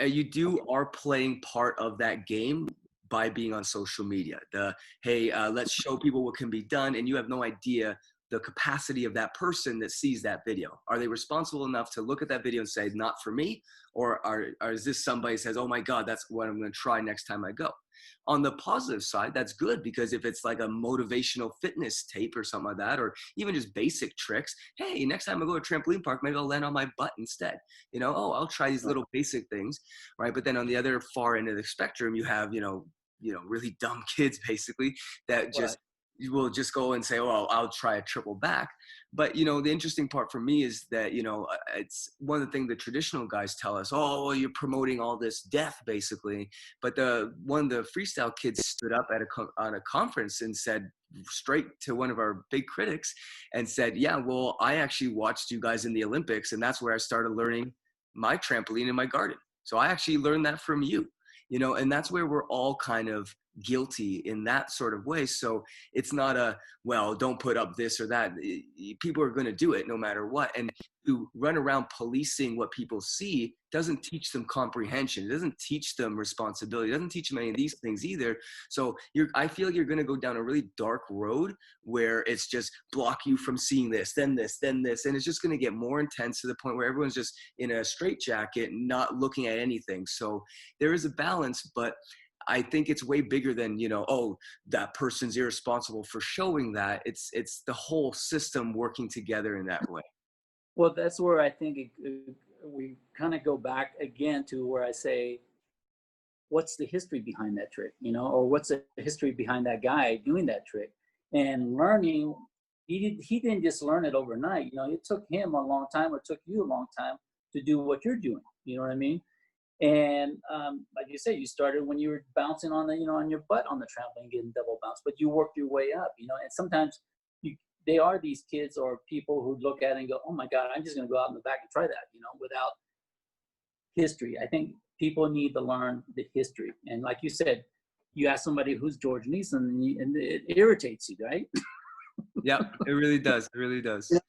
you are playing part of that game by being on social media. Let's show people what can be done, and you have no idea the capacity of that person that sees that video. Are they responsible enough to look at that video and say, not for me? Or is this somebody says, oh my God, that's what I'm going to try next time I go? On the positive side, that's good, because if it's like a motivational fitness tape or something like that, or even just basic tricks, hey, next time I go to a trampoline park, maybe I'll land on my butt instead. I'll try these little basic things, right? But then on the other far end of the spectrum, you have, really dumb kids basically that just you will just go and say, oh, I'll try a triple back. But, you know, the interesting part for me is that, you know, it's one of the things the traditional guys tell us, oh, well, you're promoting all this death, basically. But one of the freestyle kids stood up at on a conference and said straight to one of our big critics and said, yeah, well, I actually watched you guys in the Olympics, and that's where I started learning my trampoline in my garden. So I actually learned that from you, you know, and that's where we're all kind of guilty in that sort of way. So it's not a, well, don't put up this or that. People are going to do it no matter what. And to run around policing what people see doesn't teach them comprehension. It doesn't teach them responsibility. It doesn't teach them any of these things either. So I feel like you're going to go down a really dark road where it's just block you from seeing this, then this, then this. And it's just going to get more intense to the point where everyone's just in a straitjacket, not looking at anything. So there is a balance, but I think it's way bigger than, you know, oh, that person's irresponsible for showing that. It's the whole system working together in that way. Well, that's where I think we kind of go back again to where I say, what's the history behind that trick, you know, or what's the history behind that guy doing that trick? And learning, he didn't just learn it overnight. You know, it took him a long time, or it took you a long time to do what you're doing. You know what I mean? And like you said, you started when you were bouncing on the, you know, on your butt on the trampoline, getting double bounce, but you worked your way up, you know. And sometimes they are these kids or people who look at it and go, oh my God, I'm just going to go out in the back and try that, you know, without history. I think people need to learn the history. And like you said, you ask somebody who's George Neeson, and it irritates you, right? Yeah, it really does. It really does. Yeah.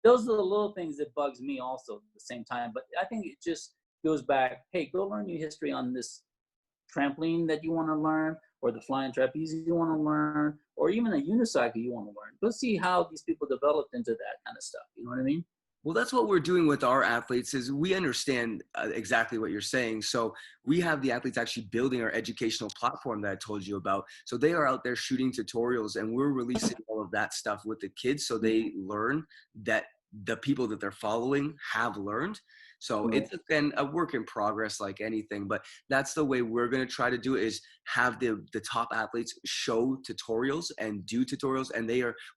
Those are the little things that bugs me also at the same time. But I think it just goes back, hey, go learn your history on this trampoline that you want to learn, or the flying trapeze you want to learn, or even a unicycle you want to learn. Go see how these people developed into that kind of stuff. You know what I mean? Well, that's what we're doing with our athletes is we understand exactly what you're saying. So we have the athletes actually building our educational platform that I told you about. So they are out there shooting tutorials, and we're releasing all of that stuff with the kids so they learn that the people that they're following have learned. So it's again a work in progress like anything, but that's the way we're going to try to do it, is have the top athletes show tutorials and do tutorials. And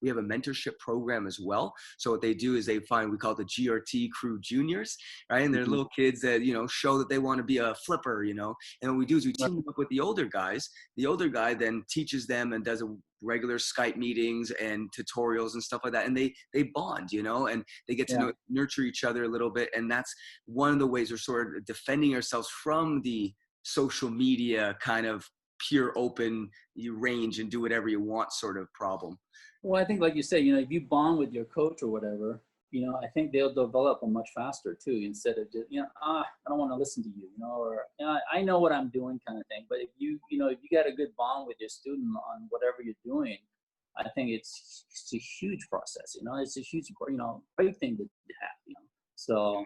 we have a mentorship program as well. So what they do is we call it the GRT Crew Juniors, right? And they're little kids that, you know, show that they want to be a flipper, you know. And what we do is we team them up with the older guys. The older guy then teaches them and does regular Skype meetings and tutorials and stuff like that. And they bond, you know, and they get to nurture each other a little bit. And that's one of the ways we're sort of defending ourselves from the social media kind of pure open, you range and do whatever you want sort of problem. Well, I think like you say, you know, if you bond with your coach or whatever, you know, I think they'll develop them much faster too, instead of just, you know, I don't want to listen to you, you know, or you know, I know what I'm doing kind of thing. But if you got a good bond with your student on whatever you're doing, I think it's a huge process, you know, it's a huge, you know, great thing to have, you know. So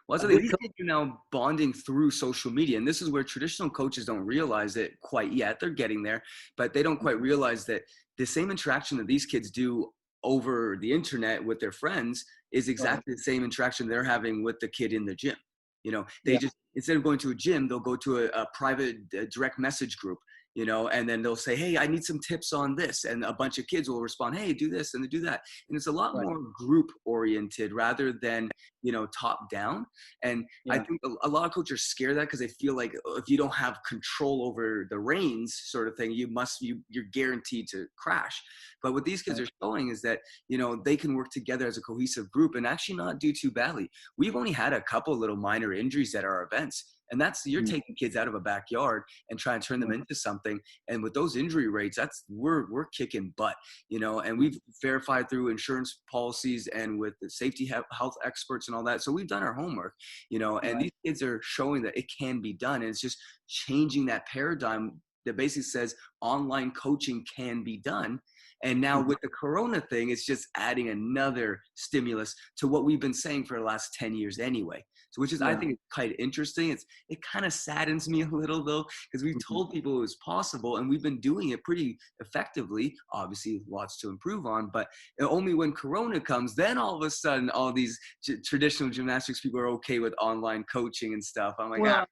well, so these kids are now bonding through social media. And this is where traditional coaches don't realize it quite yet. They're getting there, but they don't quite realize that the same interaction that these kids do over the internet with their friends is exactly the same interaction they're having with the kid in the gym. You know, they just, instead of going to a gym, they'll go to a private direct message group, you know, and then they'll say, hey, I need some tips on this. And a bunch of kids will respond, hey, do this and do that. And it's a lot more group oriented rather than, you know, top down. And I think a lot of coaches are scared of that because they feel like if you don't have control over the reins sort of thing, you're guaranteed to crash. But what these kids are showing is that, you know, they can work together as a cohesive group and actually not do too badly. We've only had a couple little minor injuries at our events. And that's, you're taking kids out of a backyard and trying to turn them into something. And with those injury rates, we're kicking butt, you know, and we've verified through insurance policies and with the safety health experts and all that. So we've done our homework, you know, and these kids are showing that it can be done. And it's just changing that paradigm that basically says online coaching can be done. And now with the Corona thing, it's just adding another stimulus to what we've been saying for the last 10 years anyway. So which is, I think, quite interesting. It kind of saddens me a little though, because we've told people it was possible and we've been doing it pretty effectively. Obviously lots to improve on, but only when Corona comes, then all of a sudden, all these traditional gymnastics people are okay with online coaching and stuff. I'm like,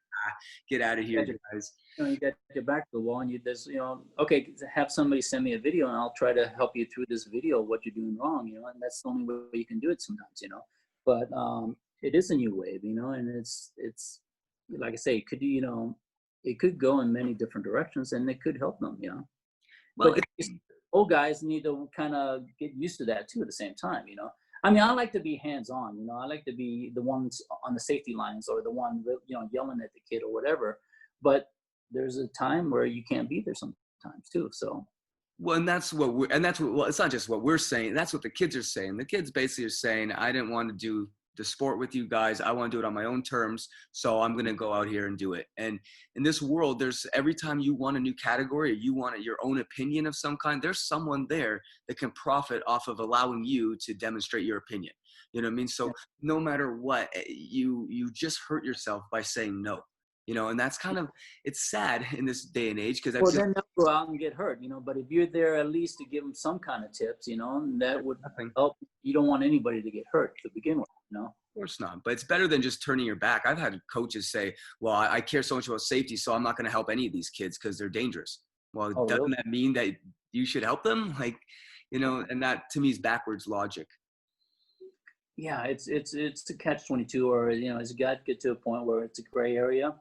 get out of here, guys. you got your back to the wall, and okay, have somebody send me a video, and I'll try to help you through this video of what you're doing wrong, and that's the only way you can do it sometimes. But it is a new wave, and it's like I say, it could go in many different directions, and it could help them. Well, But old guys need to kind of get used to that too at the same time. I mean, I like to be hands-on. I like to be the ones on the safety lines or the one, yelling at the kid or whatever. But there's a time where you can't be there sometimes too. So. well, well, it's not just what we're saying. That's what the kids are saying. The kids basically are saying, I didn't want to do the sport with you guys. I want to do it on my own terms. So I'm going to go out here and do it. And in this world, every time you want a new category or you want your own opinion of some kind, there's someone there that can profit off of allowing you to demonstrate your opinion. You know what I mean? So no matter what, you just hurt yourself by saying no. And that's it's sad in this day and age because then they'll go out and get hurt, but if you're there at least to give them some kind of tips, that would help. You don't want anybody to get hurt to begin with, Of course not, but it's better than just turning your back. I've had coaches say, well, I care so much about safety, so I'm not going to help any of these kids because they're dangerous. Well, doesn't that mean that you should help them? And that to me is backwards logic. Yeah, it's a catch-22, or, it's got to get to a point where it's a gray area.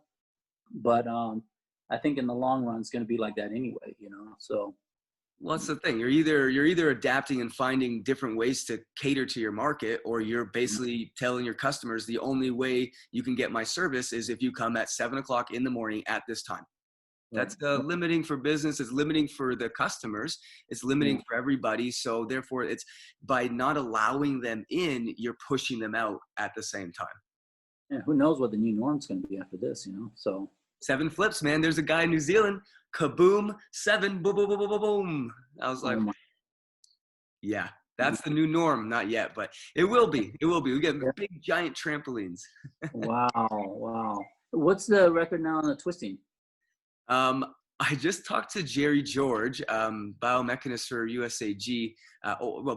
But I think in the long run, it's going to be like that anyway, so. Well, that's the thing. You're either adapting and finding different ways to cater to your market, or you're basically telling your customers the only way you can get my service is if you come at 7:00 in the morning at this time. That's limiting for business. It's limiting for the customers. It's limiting for everybody. So therefore, it's by not allowing them in, you're pushing them out at the same time. Yeah, who knows what the new norm's going to be after this, so. 7 flips, man. There's a guy in New Zealand, kaboom, 7, boom, boom, boom, boom, boom, boom. I was like, yeah, that's the new norm. Not yet, but it will be. It will be. We get big, giant trampolines. Wow. What's the record now on the twisting? I just talked to Jerry George, biomechanist for USAG,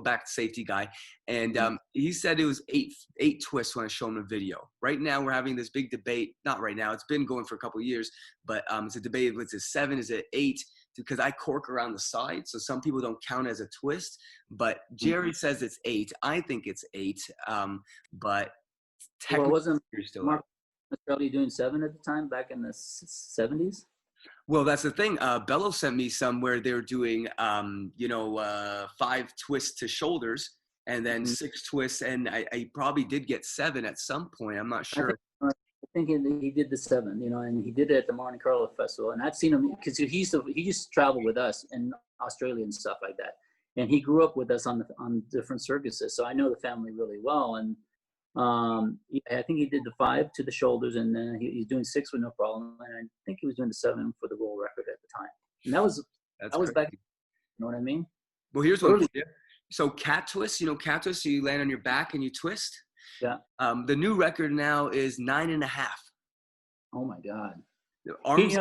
back safety guy, and he said it was eight twists when I showed him a video. Right now, we're having this big debate. Not right now; it's been going for a couple of years, but it's a debate. Is it 7? Is it 8? Because I cork around the side, so some people don't count as a twist. But Jerry says it's 8. I think it's 8, but technically, wasn't you're still Mark Australia doing 7 at the time back in the 70s? Well, that's the thing. Bello sent me some where they were doing, 5 twists to shoulders and then 6 twists. And I probably did get 7 at some point. I'm not sure. I think he did the 7, and he did it at the Monte Carlo Festival. And I've seen him because he used to travel with us in Australia and stuff like that. And he grew up with us on different circuses. So I know the family really well. And I think he did the 5 to the shoulders, and then he's doing 6 with no problem. And I think he was doing the 7 for the world record at the time. And that was back. You know what I mean? Well, here's one. So cat twist, cat twist. So you land on your back and you twist. Yeah. The new record now is 9.5. Oh my God. The arms.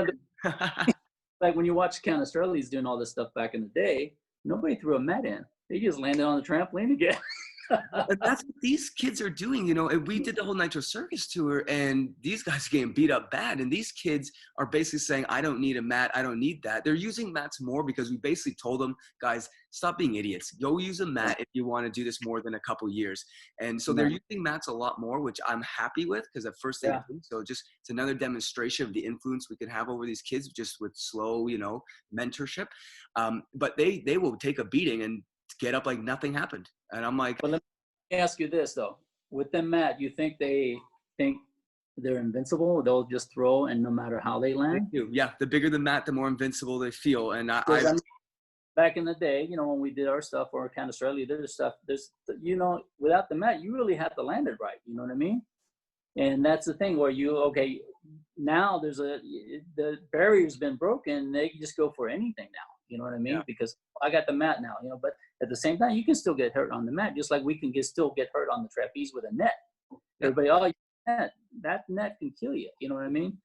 Like when you watch Ken Australians doing all this stuff back in the day, nobody threw a mat in. They just landed on the trampoline again. And that's what these kids are doing, and we did the whole Nitro Circus tour, and these guys are getting beat up bad, and these kids are basically saying, I don't need a mat, I don't need that. They're using mats more because we basically told them, guys, stop being idiots. Go use a mat if you want to do this more than a couple years. And so they're using mats a lot more, which I'm happy with because at first they didn't. So it's another demonstration of the influence we can have over these kids just with slow, mentorship. But they will take a beating and get up like nothing happened. And I'm like, but let me ask you this though: with them, Matt, you think they're invincible? They'll just throw, and no matter how they land. They do. Yeah, the bigger the mat, the more invincible they feel. And back in the day, when we did our stuff or Can Australia, there's without the mat, you really have to land it right. You know what I mean? And that's the thing where now the barrier's been broken. They can just go for anything now. You know what I mean? Yeah. Because I got the mat now, but at the same time, you can still get hurt on the mat, just like we can still get hurt on the trapeze with a net. Yeah. Everybody, that net can kill you. You know what I mean?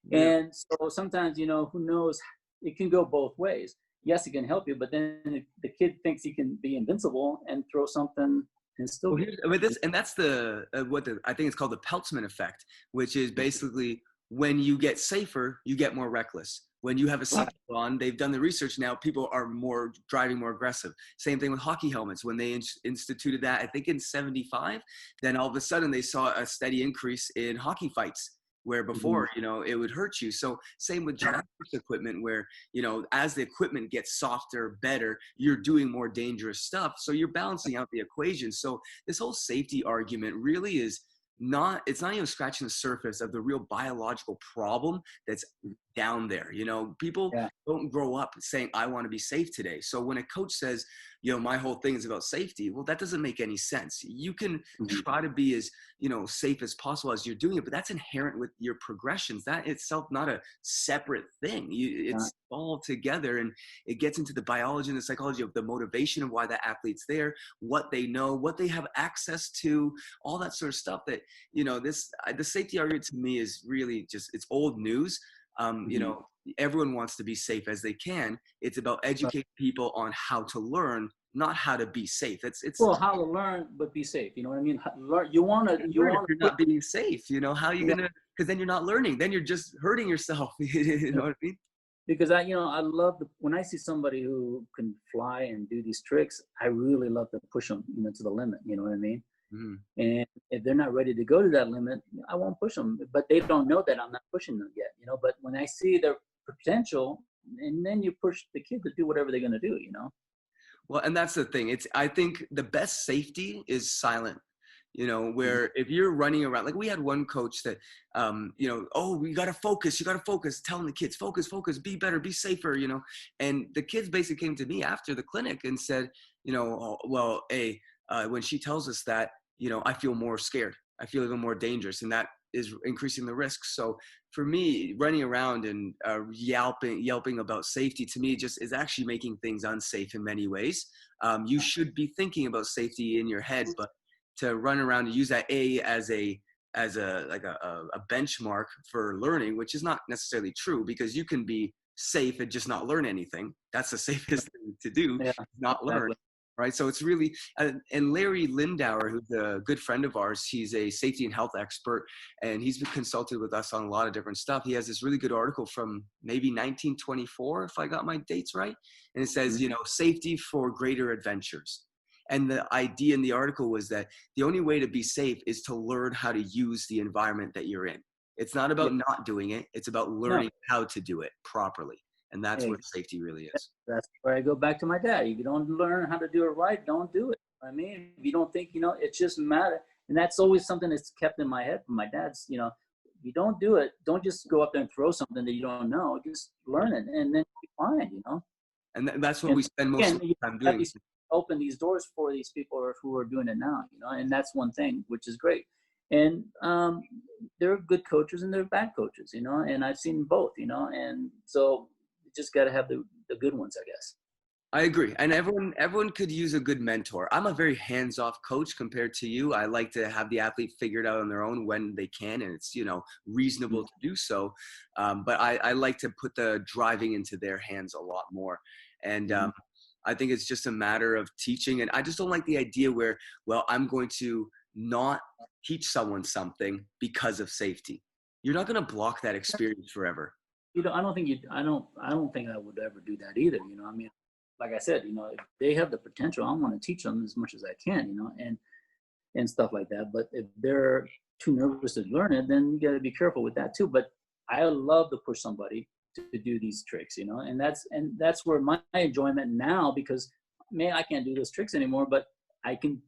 Yeah. And so sometimes, who knows? It can go both ways. Yes, it can help you, but then the kid thinks he can be invincible and throw something and still. Well, that's I think it's called the Peltzman effect, which is basically when you get safer, you get more reckless. When you have a Right. seatbelt on, they've done the research now, people are more driving more aggressive. Same thing with hockey helmets. When they instituted that, I think in 75, then all of a sudden they saw a steady increase in hockey fights where Mhm. before, it would hurt you. So same with gymnastics equipment where, as the equipment gets softer, better, you're doing more dangerous stuff. So you're balancing out the equation. So this whole safety argument really is it's not even scratching the surface of the real biological problem that's down there. People Yeah. don't grow up saying, I want to be safe today. So when a coach says, my whole thing is about safety, well, that doesn't make any sense. You can Mhm. try to be as, safe as possible as you're doing it, but that's inherent with your progressions. That itself, not a separate thing. Yeah. It's all together, and it gets into the biology and the psychology of the motivation of why the athlete's there, what they know, what they have access to, all that sort of stuff that, the safety argument to me is really just, it's old news. Mhm. Everyone wants to be safe as they can. It's about Right. educating people on how to learn, not how to be safe. It's Well, how to learn but be safe. You know what I mean? Learn. You want to. You learn if want to you're put. not being safe. How are you Yeah. gonna? Because then you're not learning. Then you're just hurting yourself. You Yeah. know what I mean? Because I love when I see somebody who can fly and do these tricks. I really love to push them, to the limit. You know what I mean? Mhm. And if they're not ready to go to that limit, I won't push them. But they don't know that I'm not pushing them yet. But when I see their potential, and then you push the kid to do whatever they're going to do. Well, and that's the thing. I think the best safety is silent. Mhm. Where if you're running around, like we had one coach that, oh, you got to focus, telling the kids, focus, be better, be safer, and the kids basically came to me after the clinic and said, oh, well, hey, when she tells us that, I feel more scared. I feel even more dangerous. And that is increasing the risk. So for me, running around and yelping about safety to me just is actually making things unsafe in many ways. You should be thinking about safety in your head, but to run around and use that as a benchmark for learning, which is not necessarily true because you can be safe and just not learn anything. That's the safest thing to do, Yeah, not learn. exactly. Right. So it's really, and Larry Lindauer, who's a good friend of ours, he's a safety and health expert, and he's been consulted with us on a lot of different stuff. He has this really good article from maybe 1924, if I got my dates right. And it says, Mhm. safety for greater adventures. And the idea in the article was that the only way to be safe is to learn how to use the environment that you're in. It's not Yeah, about not doing it. It's about no, learning how to do it properly. And that's where ex- safety really is. that's where I go back to my dad. If you don't learn how to do it right, don't do it. I mean, if you don't think, it's just matter. And that's always something that's kept in my head from my dad's, if you don't do it, don't just go up there and throw something that you don't know. Just learn it and then be fine. And that's what And we spend most again, of you the time have doing. these open these doors for these people who are doing it now, and that's one thing which is great. And there are good coaches and there are bad coaches, and I've seen both, and so you just got to have the good ones, I guess. I agree. And everyone could use a good mentor. I'm a very hands-off coach compared to you. I like to have the athlete figure it out on their own when they can, and it's, reasonable to do so. But I like to put the driving into their hands a lot more. And Mm-hmm. I think it's just a matter of teaching. And I just don't like the idea where, well, I'm going to not teach someone something because of safety. You're not going to block that experience forever. I don't think I don't think I would ever do that either. I mean, like I said, if they have the potential, I want to teach them as much as I can, and stuff like that. But if they're too nervous to learn it, then you got to be careful with that too. But I love to push somebody to do these tricks, and that's where my enjoyment now, because man, I can't do those tricks anymore, but I can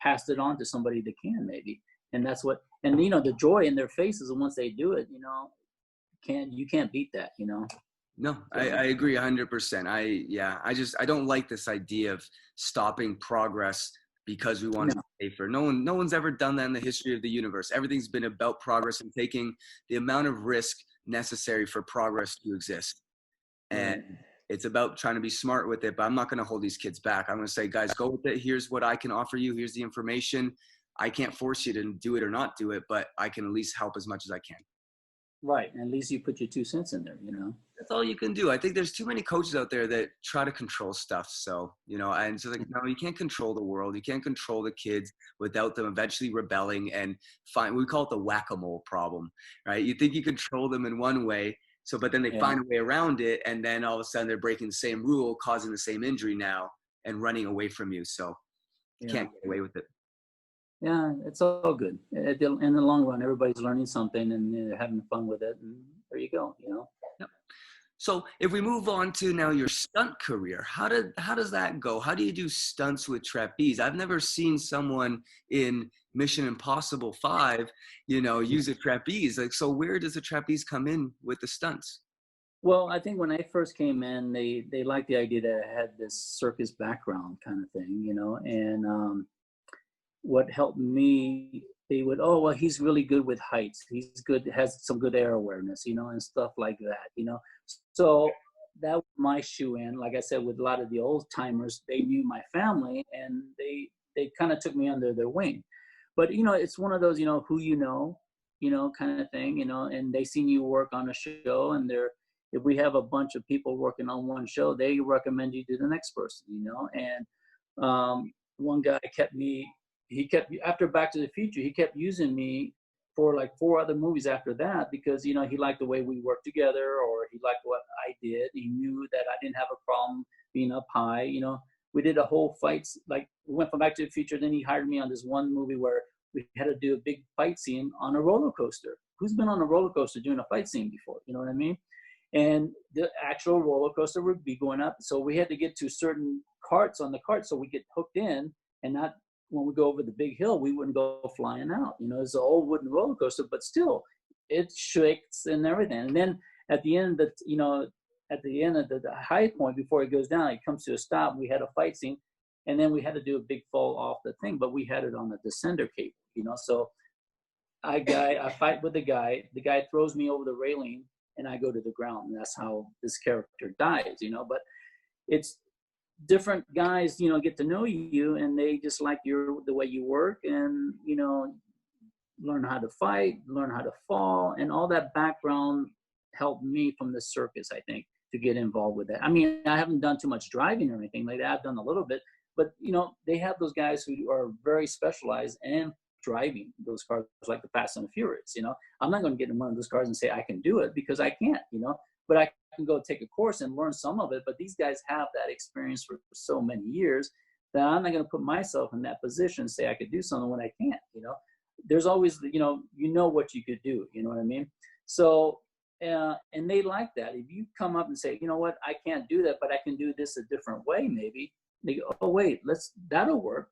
pass it on to somebody that can maybe, and that's what, and the joy in their faces once they do it, you can't beat that. No, So I agree 100%. I don't like this idea of stopping progress because we want to no, be safer. No one's ever done that in the history of the universe. Everything's been about progress and taking the amount of risk necessary for progress to exist. And right. it's about trying to be smart with it, but I'm not going to hold these kids back. I'm going to say, guys, go with it. Here's what I can offer you. Here's the information. I can't force you to do it or not do it, but I can at least help as much as I can. Right. At least you put your 2 cents in there. That's all you can do. I think there's too many coaches out there that try to control stuff. So, and so like, no, you can't control the world. You can't control the kids without them eventually rebelling and we call it the whack-a-mole problem, right? You think you control them in one way. So, but then they Yeah. find a way around it. And then all of a sudden they're breaking the same rule, causing the same injury now and running away from you. So you can't get away with it. Yeah, it's all good. In the long run, everybody's learning something and they're having fun with it. And there you go, Yep. So if we move on to now your stunt career, how does that go? How do you do stunts with trapeze? I've never seen someone in Mission Impossible 5, use a trapeze. Like, so where does the trapeze come in with the stunts? Well, I think when I first came in, they liked the idea that I had this circus background kind of thing, and what helped me, they would, oh, well, he's really good with heights. He's good, has some good air awareness, and stuff like that. So that was my shoe in. Like I said, with a lot of the old timers, they knew my family and they kind of took me under their wing. But, it's one of those, who kind of thing, and they seen you work on a show and if we have a bunch of people working on one show, they recommend you to the next person, and one guy after Back to the Future, he kept using me for like 4 other movies after that because, he liked the way we worked together or he liked what I did. He knew that I didn't have a problem being up high. We did a whole fights, like we went from Back to the Future. Then he hired me on this one movie where we had to do a big fight scene on a roller coaster. Who's been on a roller coaster doing a fight scene before? You know what I mean? And the actual roller coaster would be going up. So we had to get to certain carts on the cart so we get hooked in and not, when we go over the big hill, we wouldn't go flying out. It's an old wooden roller coaster, but still, it shakes and everything. And then at the end, of the high point before it goes down, it comes to a stop. We had a fight scene, and then we had to do a big fall off the thing, but we had it on a descender cable. So I fight with the guy. The guy throws me over the railing, and I go to the ground. And that's how this character dies. But it's different guys, get to know you and they just like the way you work and, learn how to fight, learn how to fall, and all that background helped me from the circus, I think, to get involved with that. I mean, I haven't done too much driving or anything like that. I've done a little bit, but they have those guys who are very specialized in driving those cars like the Fast and the Furious. I'm not going to get in one of those cars and say I can do it because I can't, but I can go take a course and learn some of it. But these guys have that experience for so many years that I'm not going to put myself in that position and say I could do something when I can't. There's always, what you could do. You know what I mean? So, and they like that. If you come up and say, you know what, I can't do that, but I can do this a different way, maybe. They go, oh wait, that'll work.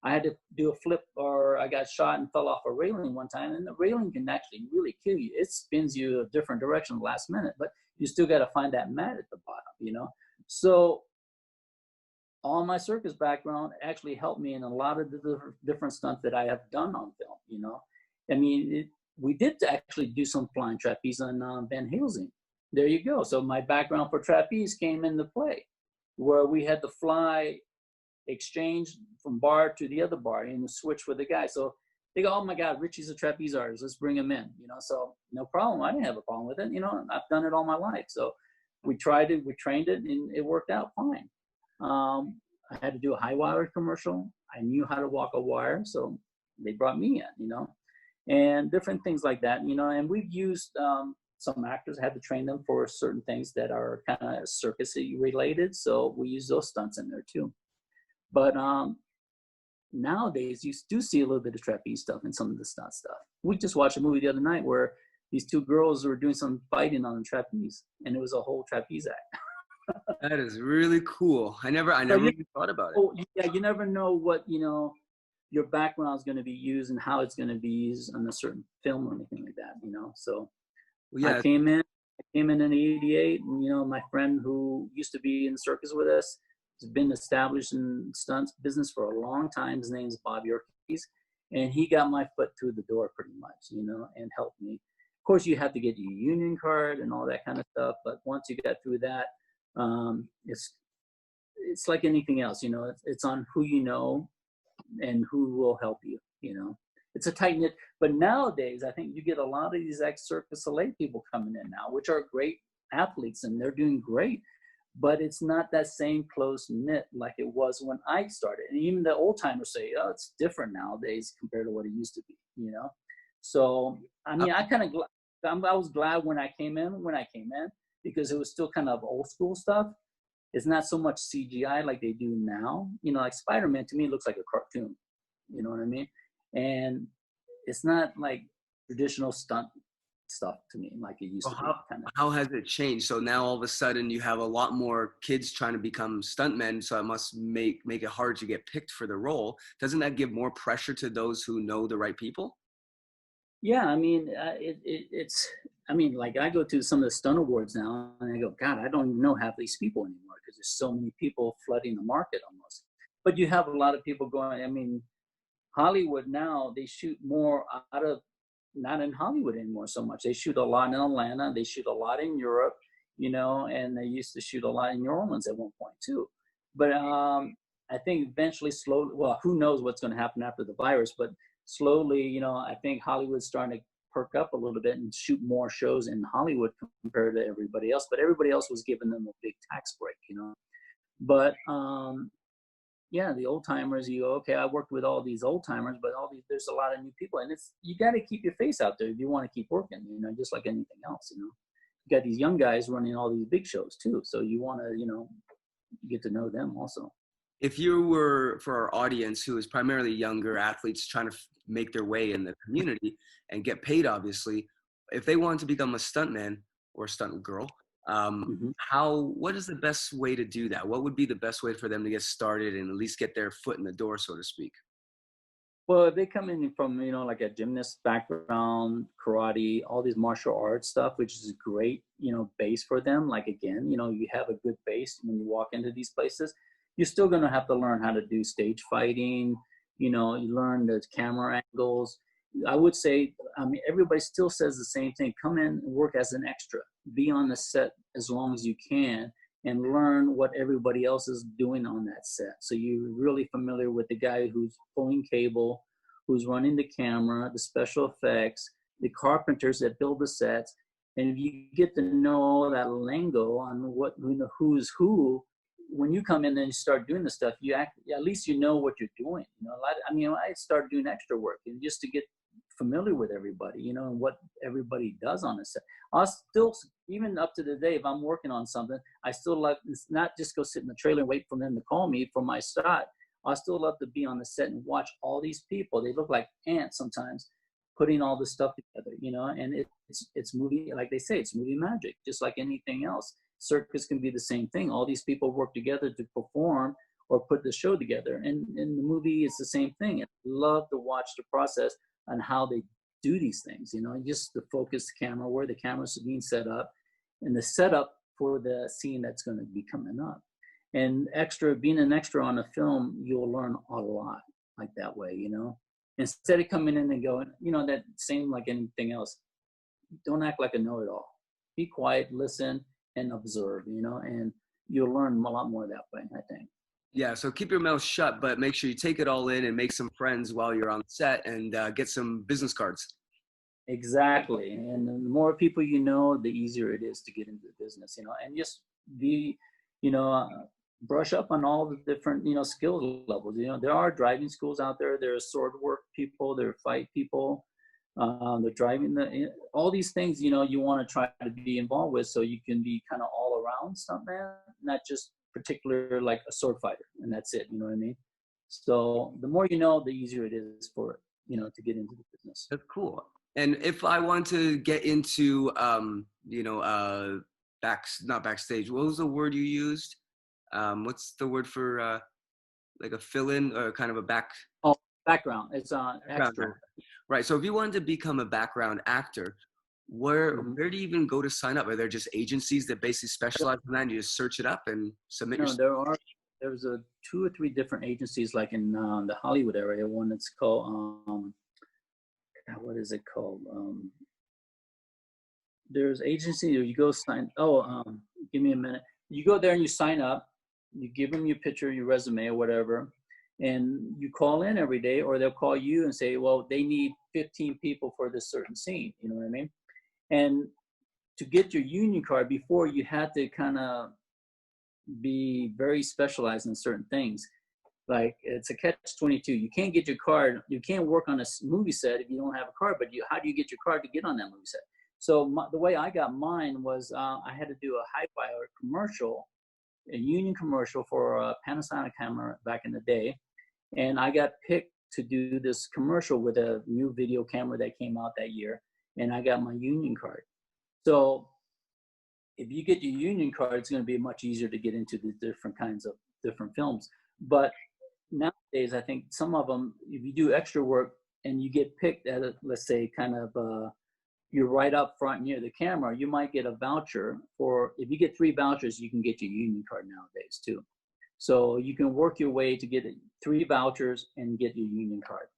I had to do a flip, or I got shot and fell off a railing one time, and the railing can actually really kill you. It spins you a different direction last minute, but you still got to find that mat at the bottom, So all my circus background actually helped me in a lot of the different stunts that I have done on film, I mean, we did actually do some flying trapeze on Van Helsing. There you go. So my background for trapeze came into play, where we had to fly exchange from bar to the other bar and switch with the guy. So they go, oh my God, Richie's a trapeze artist. Let's bring him in, So no problem. I didn't have a problem with it. I've done it all my life. So we tried it, we trained it, and it worked out fine. I had to do a high wire commercial. I knew how to walk a wire. So they brought me in, and different things like that, and we've used, some actors had to train them for certain things that are kind of circus related. So we use those stunts in there too. But nowadays, you do see a little bit of trapeze stuff in some of the stunt stuff. We just watched a movie the other night where these 2 girls were doing some fighting on the trapeze, and it was a whole trapeze act. That is really cool. I never really thought about it. Oh, yeah, you never know what, your background is going to be used and how it's going to be used on a certain film or anything like that, So well, yeah. I came in in '88, and, my friend who used to be in the circus with us, has been established in stunts business for a long time. His name is Bob Yorkies, and he got my foot through the door pretty much, and helped me. Of course, you have to get your union card and all that kind of stuff, but once you get through that, it's like anything else, it's on who you know and who will help you, It's a tight knit. But nowadays, I think you get a lot of these ex-Cirque du Soleil people coming in now, which are great athletes, and they're doing great. But it's not that same close knit like it was when I started. And even the old timers say, oh, it's different nowadays compared to what it used to be, you know? So, I mean, I was glad when I came in, because it was still kind of old school stuff. It's not so much CGI like they do now. You know, like Spider-Man to me looks like a cartoon. You know what I mean? And it's not like traditional stunt stuff to me like it used to be. How has it changed? So now all of a sudden you have a lot more kids trying to become stuntmen, so it must make it hard to get picked for the role. Doesn't that give more pressure to those who know the right people? Yeah, I mean, it's. I mean, like I go to some of the stunt awards now, and I go, God, I don't even know half these people anymore because there's so many people flooding the market almost. But you have a lot of people going. I mean, Hollywood now, they shoot more out of, not in Hollywood anymore so much. They shoot a lot in Atlanta. They shoot a lot in Europe, you know, and they used to shoot a lot in New Orleans at one point too. But I think eventually, slowly, well, who knows what's going to happen after the virus, but slowly, you know, I think Hollywood's starting to perk up a little bit and shoot more shows in Hollywood compared to everybody else. But everybody else was giving them a big tax break, you know. But yeah, the old timers, you go, okay, I worked with all these old timers, but there's a lot of new people, and you got to keep your face out there if you want to keep working, you know, just like anything else, you know. You got these young guys running all these big shows too, so you want to, you know, get to know them also. If you were, for our audience who is primarily younger athletes trying to make their way in the community and get paid, obviously, if they want to become a stuntman or stunt girl, what is the best way to do that? What would be the best way for them to get started and at least get their foot in the door, so to speak? Well, if they come in from, you know, like a gymnast background, karate, all these martial arts stuff, which is a great, you know, base for them. Like, again, you know, you have a good base when you walk into these places. You're still going to have to learn how to do stage fighting. You know, you learn the camera angles. I would say, I mean, everybody still says the same thing. Come in and work as an extra. Be on the set as long as you can and learn what everybody else is doing on that set. So you're really familiar with the guy who's pulling cable, who's running the camera, the special effects, the carpenters that build the sets. And if you get to know all that lingo on what, you know, who's who, when you come in and you start doing the stuff, at least you know what you're doing. You know, I mean, I started doing extra work and just to get familiar with everybody, you know, and what everybody does on the set. I'll still, even up to the day, if I'm working on something, I still like, it's not just go sit in the trailer and wait for them to call me for my shot. I still love to be on the set and watch all these people. They look like ants sometimes putting all this stuff together, you know, and it's movie, like they say, it's movie magic, just like anything else. Circus can be the same thing. All these people work together to perform or put the show together. And in the movie, it's the same thing. I love to watch the process on how they do these things, you know, just the focus camera, where the camera's being set up, and the setup for the scene that's going to be coming up. And being an extra on a film, you'll learn a lot like that way, you know. Instead of coming in and going, you know, that same like anything else, don't act like a know-it-all. Be quiet, listen, and observe, you know, and you'll learn a lot more that way, I think. Yeah, so keep your mouth shut, but make sure you take it all in and make some friends while you're on set and get some business cards. Exactly. And the more people you know, the easier it is to get into the business, you know, and just be, you know, brush up on all the different, you know, skill levels. You know, there are driving schools out there. There are sword work people, there are fight people, they're driving all these things, you know, you want to try to be involved with so you can be kind of all around stuntman, not just particular like a sword fighter, and that's it. You know what I mean? So the more you know, the easier it is for, you know, to get into the business. That's cool. And if I want to get into, you know, not backstage, what was the word you used? What's the word for like a fill-in or kind of a Oh, background. It's extra. actor? Right. So if you wanted to become a background actor, where do you even go to sign up? Are there just agencies that basically specialize in that and you just search it up and submit your stuff? There's 2 or 3 different agencies like in the Hollywood area. One that's called what is it called? There's agency you go sign. Give me a minute. You go there and you sign up. You give them your picture, your resume, or whatever, and you call in every day, or they'll call you and say, well, they need 15 people for this certain scene. You know what I mean? And to get your union card, before you had to kind of be very specialized in certain things. Like, it's a catch-22. You can't get your card. You can't work on a movie set if you don't have a card. But how do you get your card to get on that movie set? So the way I got mine was I had to do a high-wire commercial, a union commercial for a Panasonic camera back in the day. And I got picked to do this commercial with a new video camera that came out that year. And I got my union card. So if you get your union card, it's going to be much easier to get into the different kinds of different films. But nowadays, I think some of them, if you do extra work and you get picked at a, let's say, kind of you're right up front near the camera, you might get a voucher for, if you get 3 vouchers, you can get your union card nowadays too. So you can work your way to get 3 vouchers and get your union card.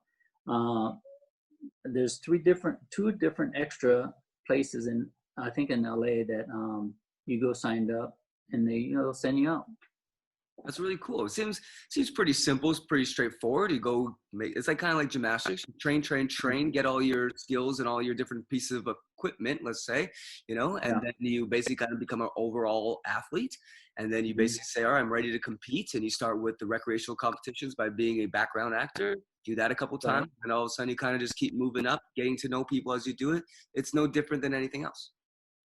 There's 2 different extra places in, I think in LA, that you go signed up and they'll send you out. That's really cool. It seems pretty simple. It's pretty straightforward. You go it's like kind of like gymnastics. You train, get all your skills and all your different pieces of equipment, let's say, and then you basically kind of become an overall athlete. And then you basically say, all right, I'm ready to compete. And you start with the recreational competitions by being a background actor. Do that a couple times. And all of a sudden you kind of just keep moving up, getting to know people as you do it. It's no different than anything else.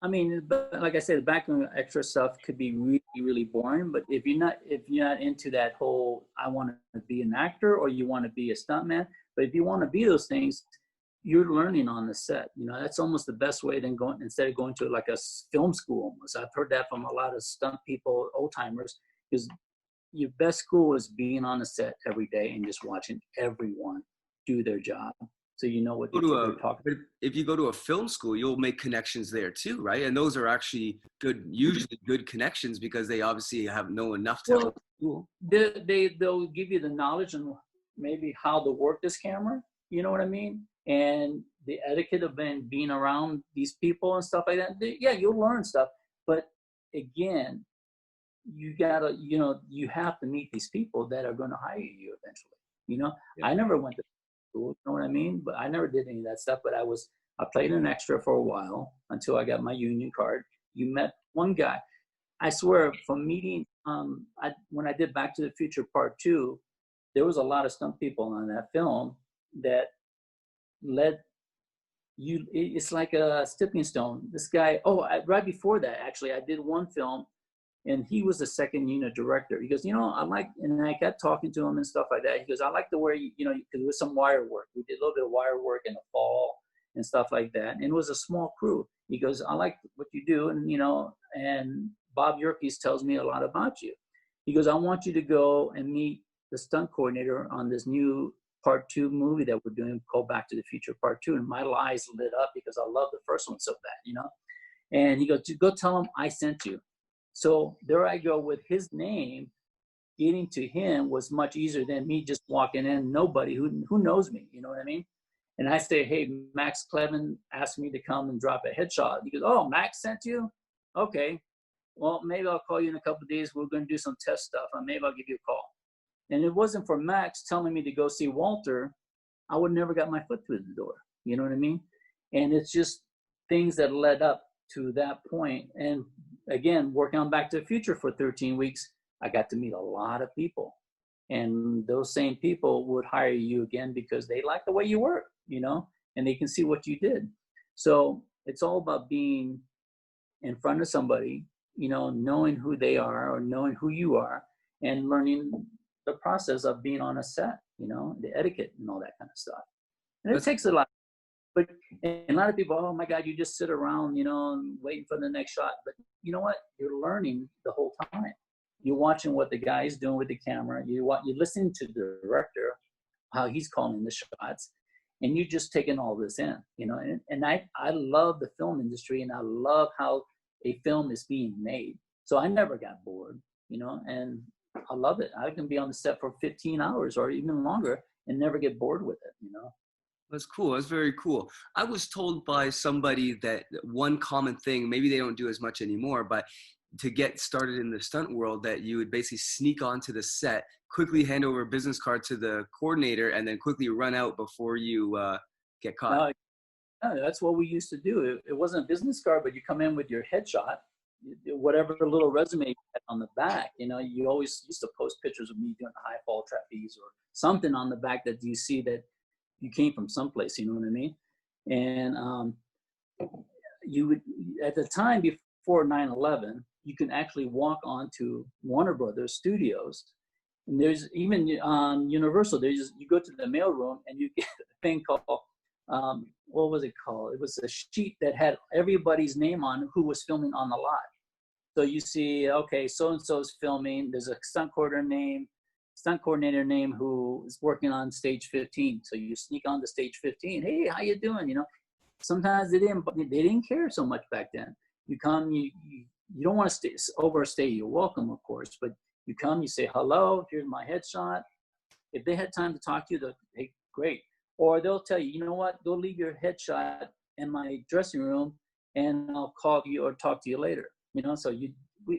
I mean, like I said, the background extra stuff could be really, really boring. But if you're not into that whole, I want to be an actor or you want to be a stuntman, but if you want to be those things, you're learning on the set. That's almost the best way than instead of going to like a film school. Almost, I've heard that from a lot of stunt people, old timers, because your best school is being on the set every day and just watching everyone do their job. So you know what they're talking about. If you go to a film school, you'll make connections there too, right? And those are actually usually good connections, because they obviously know enough to help school. They'll give you the knowledge and maybe how to work this camera, you know what I mean? And the etiquette of being around these people and stuff like that. You'll learn stuff. But again, you gotta, you have to meet these people that are going to hire you eventually. I never went to school, you know what I mean? But I never did any of that stuff. But I played an extra for a while until I got my union card. You met one guy. I swear, from meeting, when I did Back to the Future Part 2, there was a lot of stunt people on that film that led you. It's like a stepping stone. This guy, right before that, actually, I did one film, and he was the second unit director. He goes, and I kept talking to him and stuff like that. He goes, I like the way, because it was some wire work. We did a little bit of wire work in the fall and stuff like that. And it was a small crew. He goes, I like what you do. And Bob Yerkes tells me a lot about you. He goes, I want you to go and meet the stunt coordinator on this new Part 2 movie that we're doing called Back to the Future Part 2. And my eyes lit up because I love the first one so bad, And he goes, go tell him I sent you. So there I go with his name. Getting to him was much easier than me just walking in. Nobody who knows me, you know what I mean? And I say, hey, Max Clevin asked me to come and drop a headshot. He goes, oh, Max sent you? Okay. Well, maybe I'll call you in a couple of days. We're going to do some test stuff, and maybe I'll give you a call. And it wasn't for Max telling me to go see Walter, I would never got my foot through the door. You know what I mean? And it's just things that led up to that point. And again, working on Back to the Future for 13 weeks, I got to meet a lot of people. And those same people would hire you again because they like the way you work, and they can see what you did. So it's all about being in front of somebody, knowing who they are or knowing who you are, and learning the process of being on a set, the etiquette and all that kind of stuff. And it takes a lot. But and a lot of people, oh my God, you just sit around, and waiting for the next shot. But you know what? You're learning the whole time. You're watching what the guy's doing with the camera. You're listening to the director, how he's calling the shots, and you're just taking all this in, And I love the film industry, and I love how a film is being made. So I never got bored, and I love it. I can be on the set for 15 hours or even longer and never get bored with it, That's cool. That's very cool. I was told by somebody that one common thing, maybe they don't do as much anymore, but to get started in the stunt world, that you would basically sneak onto the set, quickly hand over a business card to the coordinator, and then quickly run out before you get caught. Yeah, that's what we used to do. It wasn't a business card, but you come in with your headshot, whatever little resume you had on the back. You always used to post pictures of me doing a high fall trapeze or something on the back that you see that you came from someplace. You know what I mean? And you would, at the time before 9/11, you can actually walk onto Warner Brothers studios. And there's even Universal. You go to the mailroom and you get a thing called what was it called? It was a sheet that had everybody's name on who was filming on the lot. So you see, okay, so and so is filming. There's a stunt coordinator name who is working on stage 15. So you sneak on to stage 15. Hey, how you doing? Sometimes they didn't care so much back then. You come, you don't want to overstay your welcome, of course, but you come, you say hello. Here's my headshot. If they had time to talk to you, they'll, hey, great. Or they'll tell you, you know what? Go leave your headshot in my dressing room, and I'll call you or talk to you later. So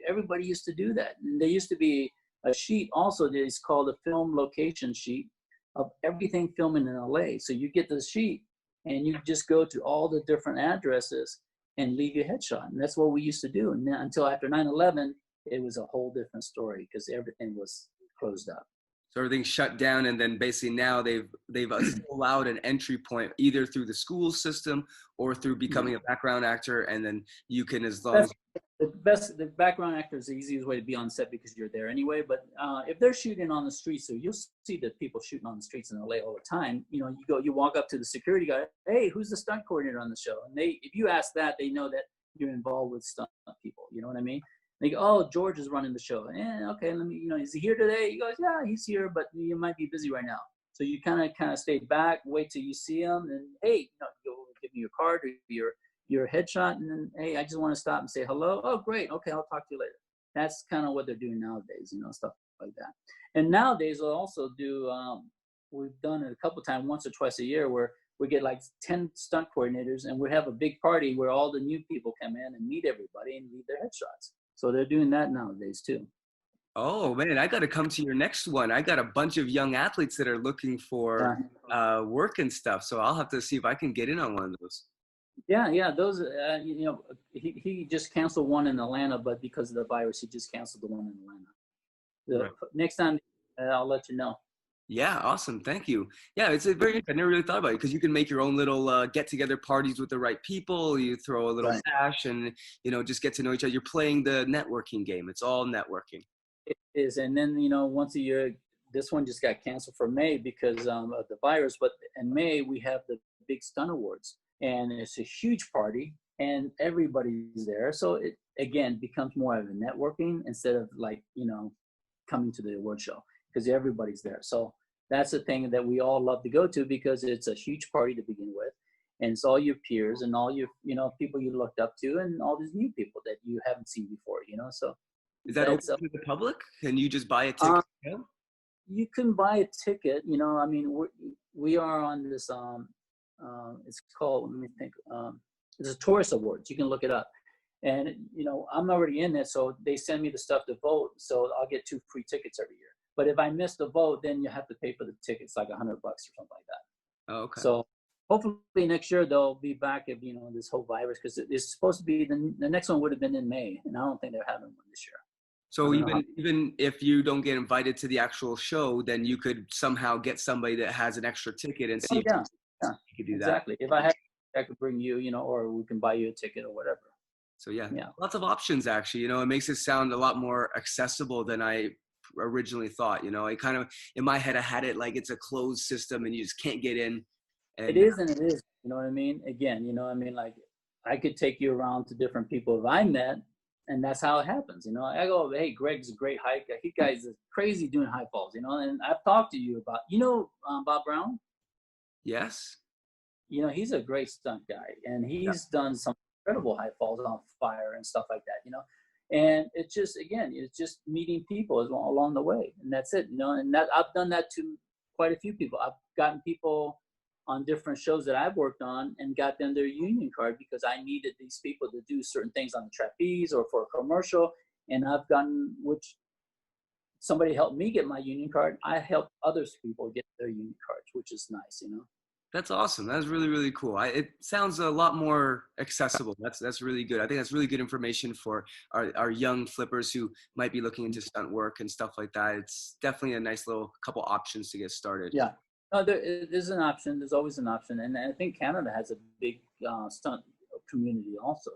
everybody used to do that. And there used to be a sheet also that is called a film location sheet of everything filming in LA. So you get the sheet and you just go to all the different addresses and leave your headshot. And that's what we used to do. And then, until after 9/11, it was a whole different story because everything was closed up. So everything's shut down, and then basically now they've allowed an entry point either through the school system or through becoming a background actor, and then you can, as long as the background actor is the easiest way to be on set because you're there anyway. But if they're shooting on the streets, so you'll see the people shooting on the streets in LA all the time. You walk up to the security guy, hey, who's the stunt coordinator on the show? And if you ask that, they know that you're involved with stunt people. You know what I mean? They go, oh, George is running the show. Okay, let me, is he here today? He goes, yeah, he's here, but you might be busy right now. So you kind of stay back, wait till you see him, and hey, go give me your card or your headshot, and then hey, I just want to stop and say hello. Oh, great. Okay, I'll talk to you later. That's kind of what they're doing nowadays, stuff like that. And nowadays we'll also do. We've done it a couple times, once or twice a year, where we get like 10 stunt coordinators, and we have a big party where all the new people come in and meet everybody and leave their headshots. So they're doing that nowadays too. Oh man, I got to come to your next one. I got a bunch of young athletes that are looking for work and stuff. So I'll have to see if I can get in on one of those. Yeah. Those, he just canceled one in Atlanta, but because of the virus, he just canceled the one in Atlanta. Next time, I'll let you know. Yeah, awesome. Thank you. Yeah, it's a very, I never really thought about it because you can make your own little get-together parties with the right people. You throw a little cash and, just get to know each other. You're playing the networking game. It's all networking. It is. And then, once a year, this one just got canceled for May because of the virus. But in May, we have the big stunt awards. And it's a huge party and everybody's there. So it, again, becomes more of a networking instead of coming to the award show because everybody's there. So that's the thing that we all love to go to because it's a huge party to begin with. And it's all your peers and all your, people you looked up to and all these new people that you haven't seen before, So is that open to the public? Can you just buy a ticket? You can buy a ticket, we are on this, it's called, let me think, it's a tourist awards. You can look it up. And, I'm already in it. So they send me the stuff to vote. So I'll get 2 free tickets every year. But if I miss the vote, then you have to pay for the tickets, like $100 or something like that. Oh, okay. So hopefully next year they'll be back if, this whole virus, because it's supposed to be, the next one would have been in May. And I don't think they're having one this year. So even if you don't get invited to the actual show, then you could somehow get somebody that has an extra ticket and see if you could do that. Exactly. If I had, I could bring you, or we can buy you a ticket or whatever. So yeah, lots of options actually. It makes it sound a lot more accessible than I originally thought. I kind of, in my head, I had it like it's a closed system and you just can't get in. And it is, and it is. You know what I mean? Again, like I could take you around to different people if I met, and that's how it happens. I go, hey, Greg's a great hiker. He guys is crazy doing high falls. And I've talked to you about, Bob Brown. Yes. He's a great stunt guy, and he's done some incredible high falls on fire and stuff like that. And it's just, again, it's just meeting people along the way, and that's it. And that I've done that to quite a few people. I've gotten people on different shows that I've worked on and got them their union card because I needed these people to do certain things on the trapeze or for a commercial. And I've gotten, which somebody helped me get my union card. I helped others people get their union cards, which is nice, That's awesome. That's really, really cool. It sounds a lot more accessible. That's really good. I think that's really good information for our young flippers who might be looking into stunt work and stuff like that. It's definitely a nice little couple options to get started. Yeah. No, there's an option. There's always an option, and I think Canada has a big stunt community also.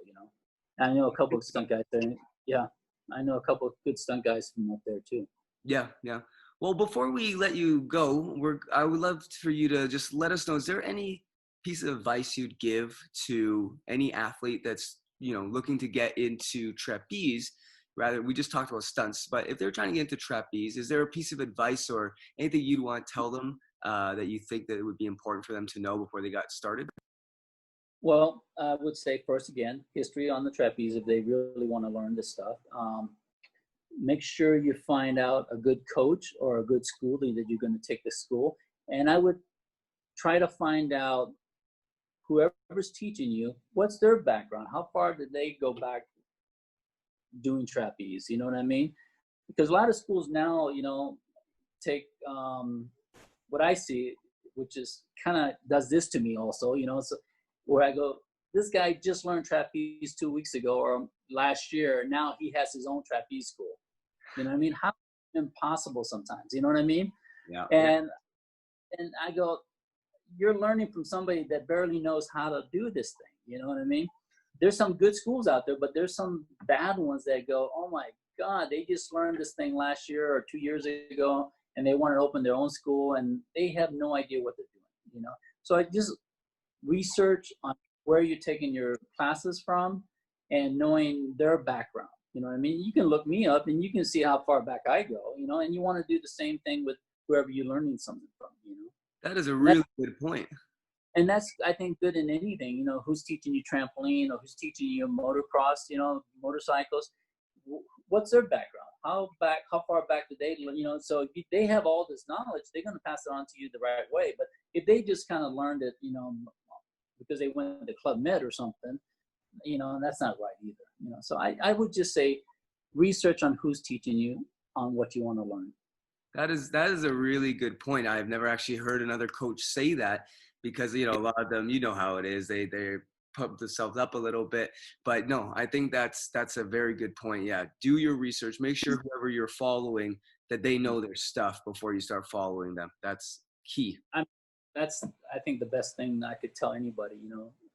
I know a couple of stunt guys there. Yeah, I know a couple of good stunt guys from up there too. Yeah, yeah. Well, before we let you go, I would love for you to just let us know, is there any piece of advice you'd give to any athlete that's, looking to get into trapeze? Rather, we just talked about stunts, but if they're trying to get into trapeze, is there a piece of advice or anything you'd want to tell them that you think that it would be important for them to know before they got started? Well, I would say first again, history on the trapeze if they really want to learn this stuff. Make sure you find out a good coach or a good school that you're going to take the school. And I would try to find out whoever's teaching you, what's their background? How far did they go back doing trapeze? You know what I mean? Because a lot of schools now, take what I see, which is kind of does this to me also, so where I go, this guy just learned trapeze 2 weeks ago or last year. Now he has his own trapeze school. You know what I mean? How impossible sometimes, you know what I mean? Yeah. And I go, you're learning from somebody that barely knows how to do this thing. You know what I mean? There's some good schools out there, but there's some bad ones that go, oh my God, they just learned this thing last year or 2 years ago, and they want to open their own school, and they have no idea what they're doing, So I just research on where you're taking your classes from and knowing their background. You know what I mean? You can look me up and you can see how far back I go, and you want to do the same thing with whoever you're learning something from, That is a really good point. And that's, I think, good in anything, who's teaching you trampoline or who's teaching you motocross, motorcycles. What's their background? How far back did they, so if they have all this knowledge, they're going to pass it on to you the right way. But if they just kind of learned it, because they went to Club Med or something, that's not right either. So I would just say research on who's teaching you on what you want to learn. That is a really good point. I've never actually heard another coach say that because, a lot of them, how it is. They pump themselves up a little bit, but no, I think that's a very good point. Yeah. Do your research, make sure whoever you're following that they know their stuff before you start following them. That's key. That's, I think, the best thing I could tell anybody,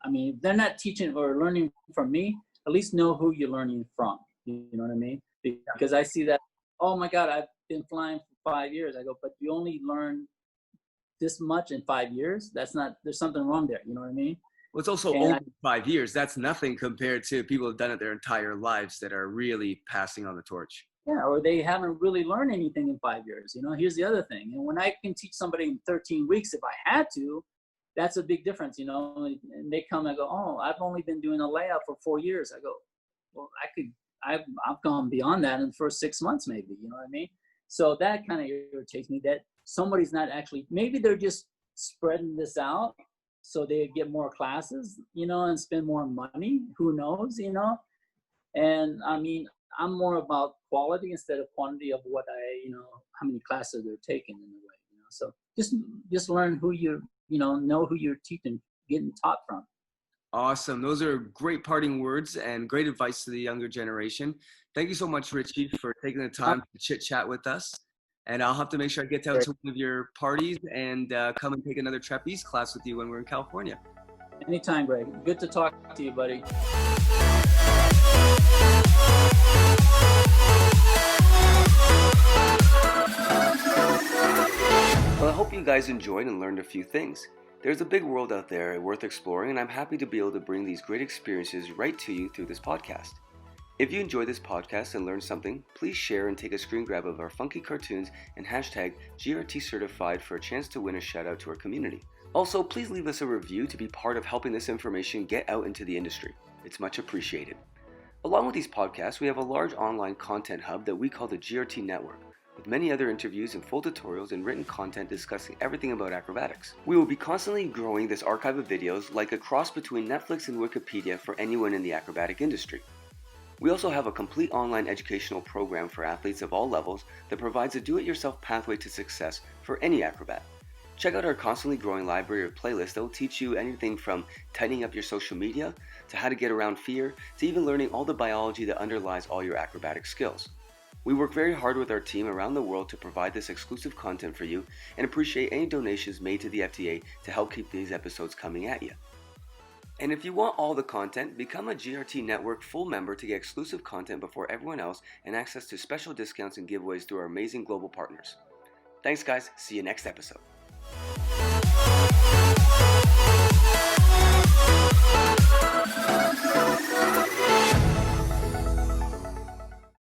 if they're not teaching or learning from me, at least know who you're learning from. You know what I mean? Because I see that, oh my God, I've been flying for 5 years. I go, but you only learn this much in 5 years? There's something wrong there. You know what I mean? Well, it's also only 5 years. That's nothing compared to people who've done it their entire lives that are really passing on the torch. Yeah, or they haven't really learned anything in 5 years. Here's the other thing. And when I can teach somebody in 13 weeks, if I had to, that's a big difference, And they come and go, oh, I've only been doing a layout for 4 years. I go, well, I've gone beyond that in the first 6 months, maybe. You know what I mean? So that kind of irritates me that somebody's not actually, maybe they're just spreading this out so they get more classes, and spend more money. Who knows, And I'm more about quality instead of quantity of what how many classes they're taking in a way, So just learn who you, know who you're teaching, getting taught from. Awesome. Those are great parting words and great advice to the younger generation. Thank you so much, Richie, for taking the time to chit chat with us. And I'll have to make sure I get out to one of your parties and come and take another trapeze class with you when we're in California. Anytime, Greg. Good to talk to you, buddy. Well, I hope you guys enjoyed and learned a few things. There's a big world out there worth exploring, and I'm happy to be able to bring these great experiences right to you through this podcast. If you enjoyed this podcast and learned something, please share and take a screen grab of our funky cartoons and hashtag GRT certified for a chance to win a shout out to our community. Also, please leave us a review to be part of helping this information get out into the industry. It's much appreciated. Along with these podcasts, we have a large online content hub that we call the GRT Network, with many other interviews and full tutorials and written content discussing everything about acrobatics. We will be constantly growing this archive of videos like a cross between Netflix and Wikipedia for anyone in the acrobatic industry. We also have a complete online educational program for athletes of all levels that provides a do-it-yourself pathway to success for any acrobat. Check out our constantly growing library of playlists that will teach you anything from tightening up your social media, to how to get around fear, to even learning all the biology that underlies all your acrobatic skills. We work very hard with our team around the world to provide this exclusive content for you and appreciate any donations made to the FTA to help keep these episodes coming at you. And if you want all the content, become a GRT Network full member to get exclusive content before everyone else and access to special discounts and giveaways through our amazing global partners. Thanks guys, see you next episode.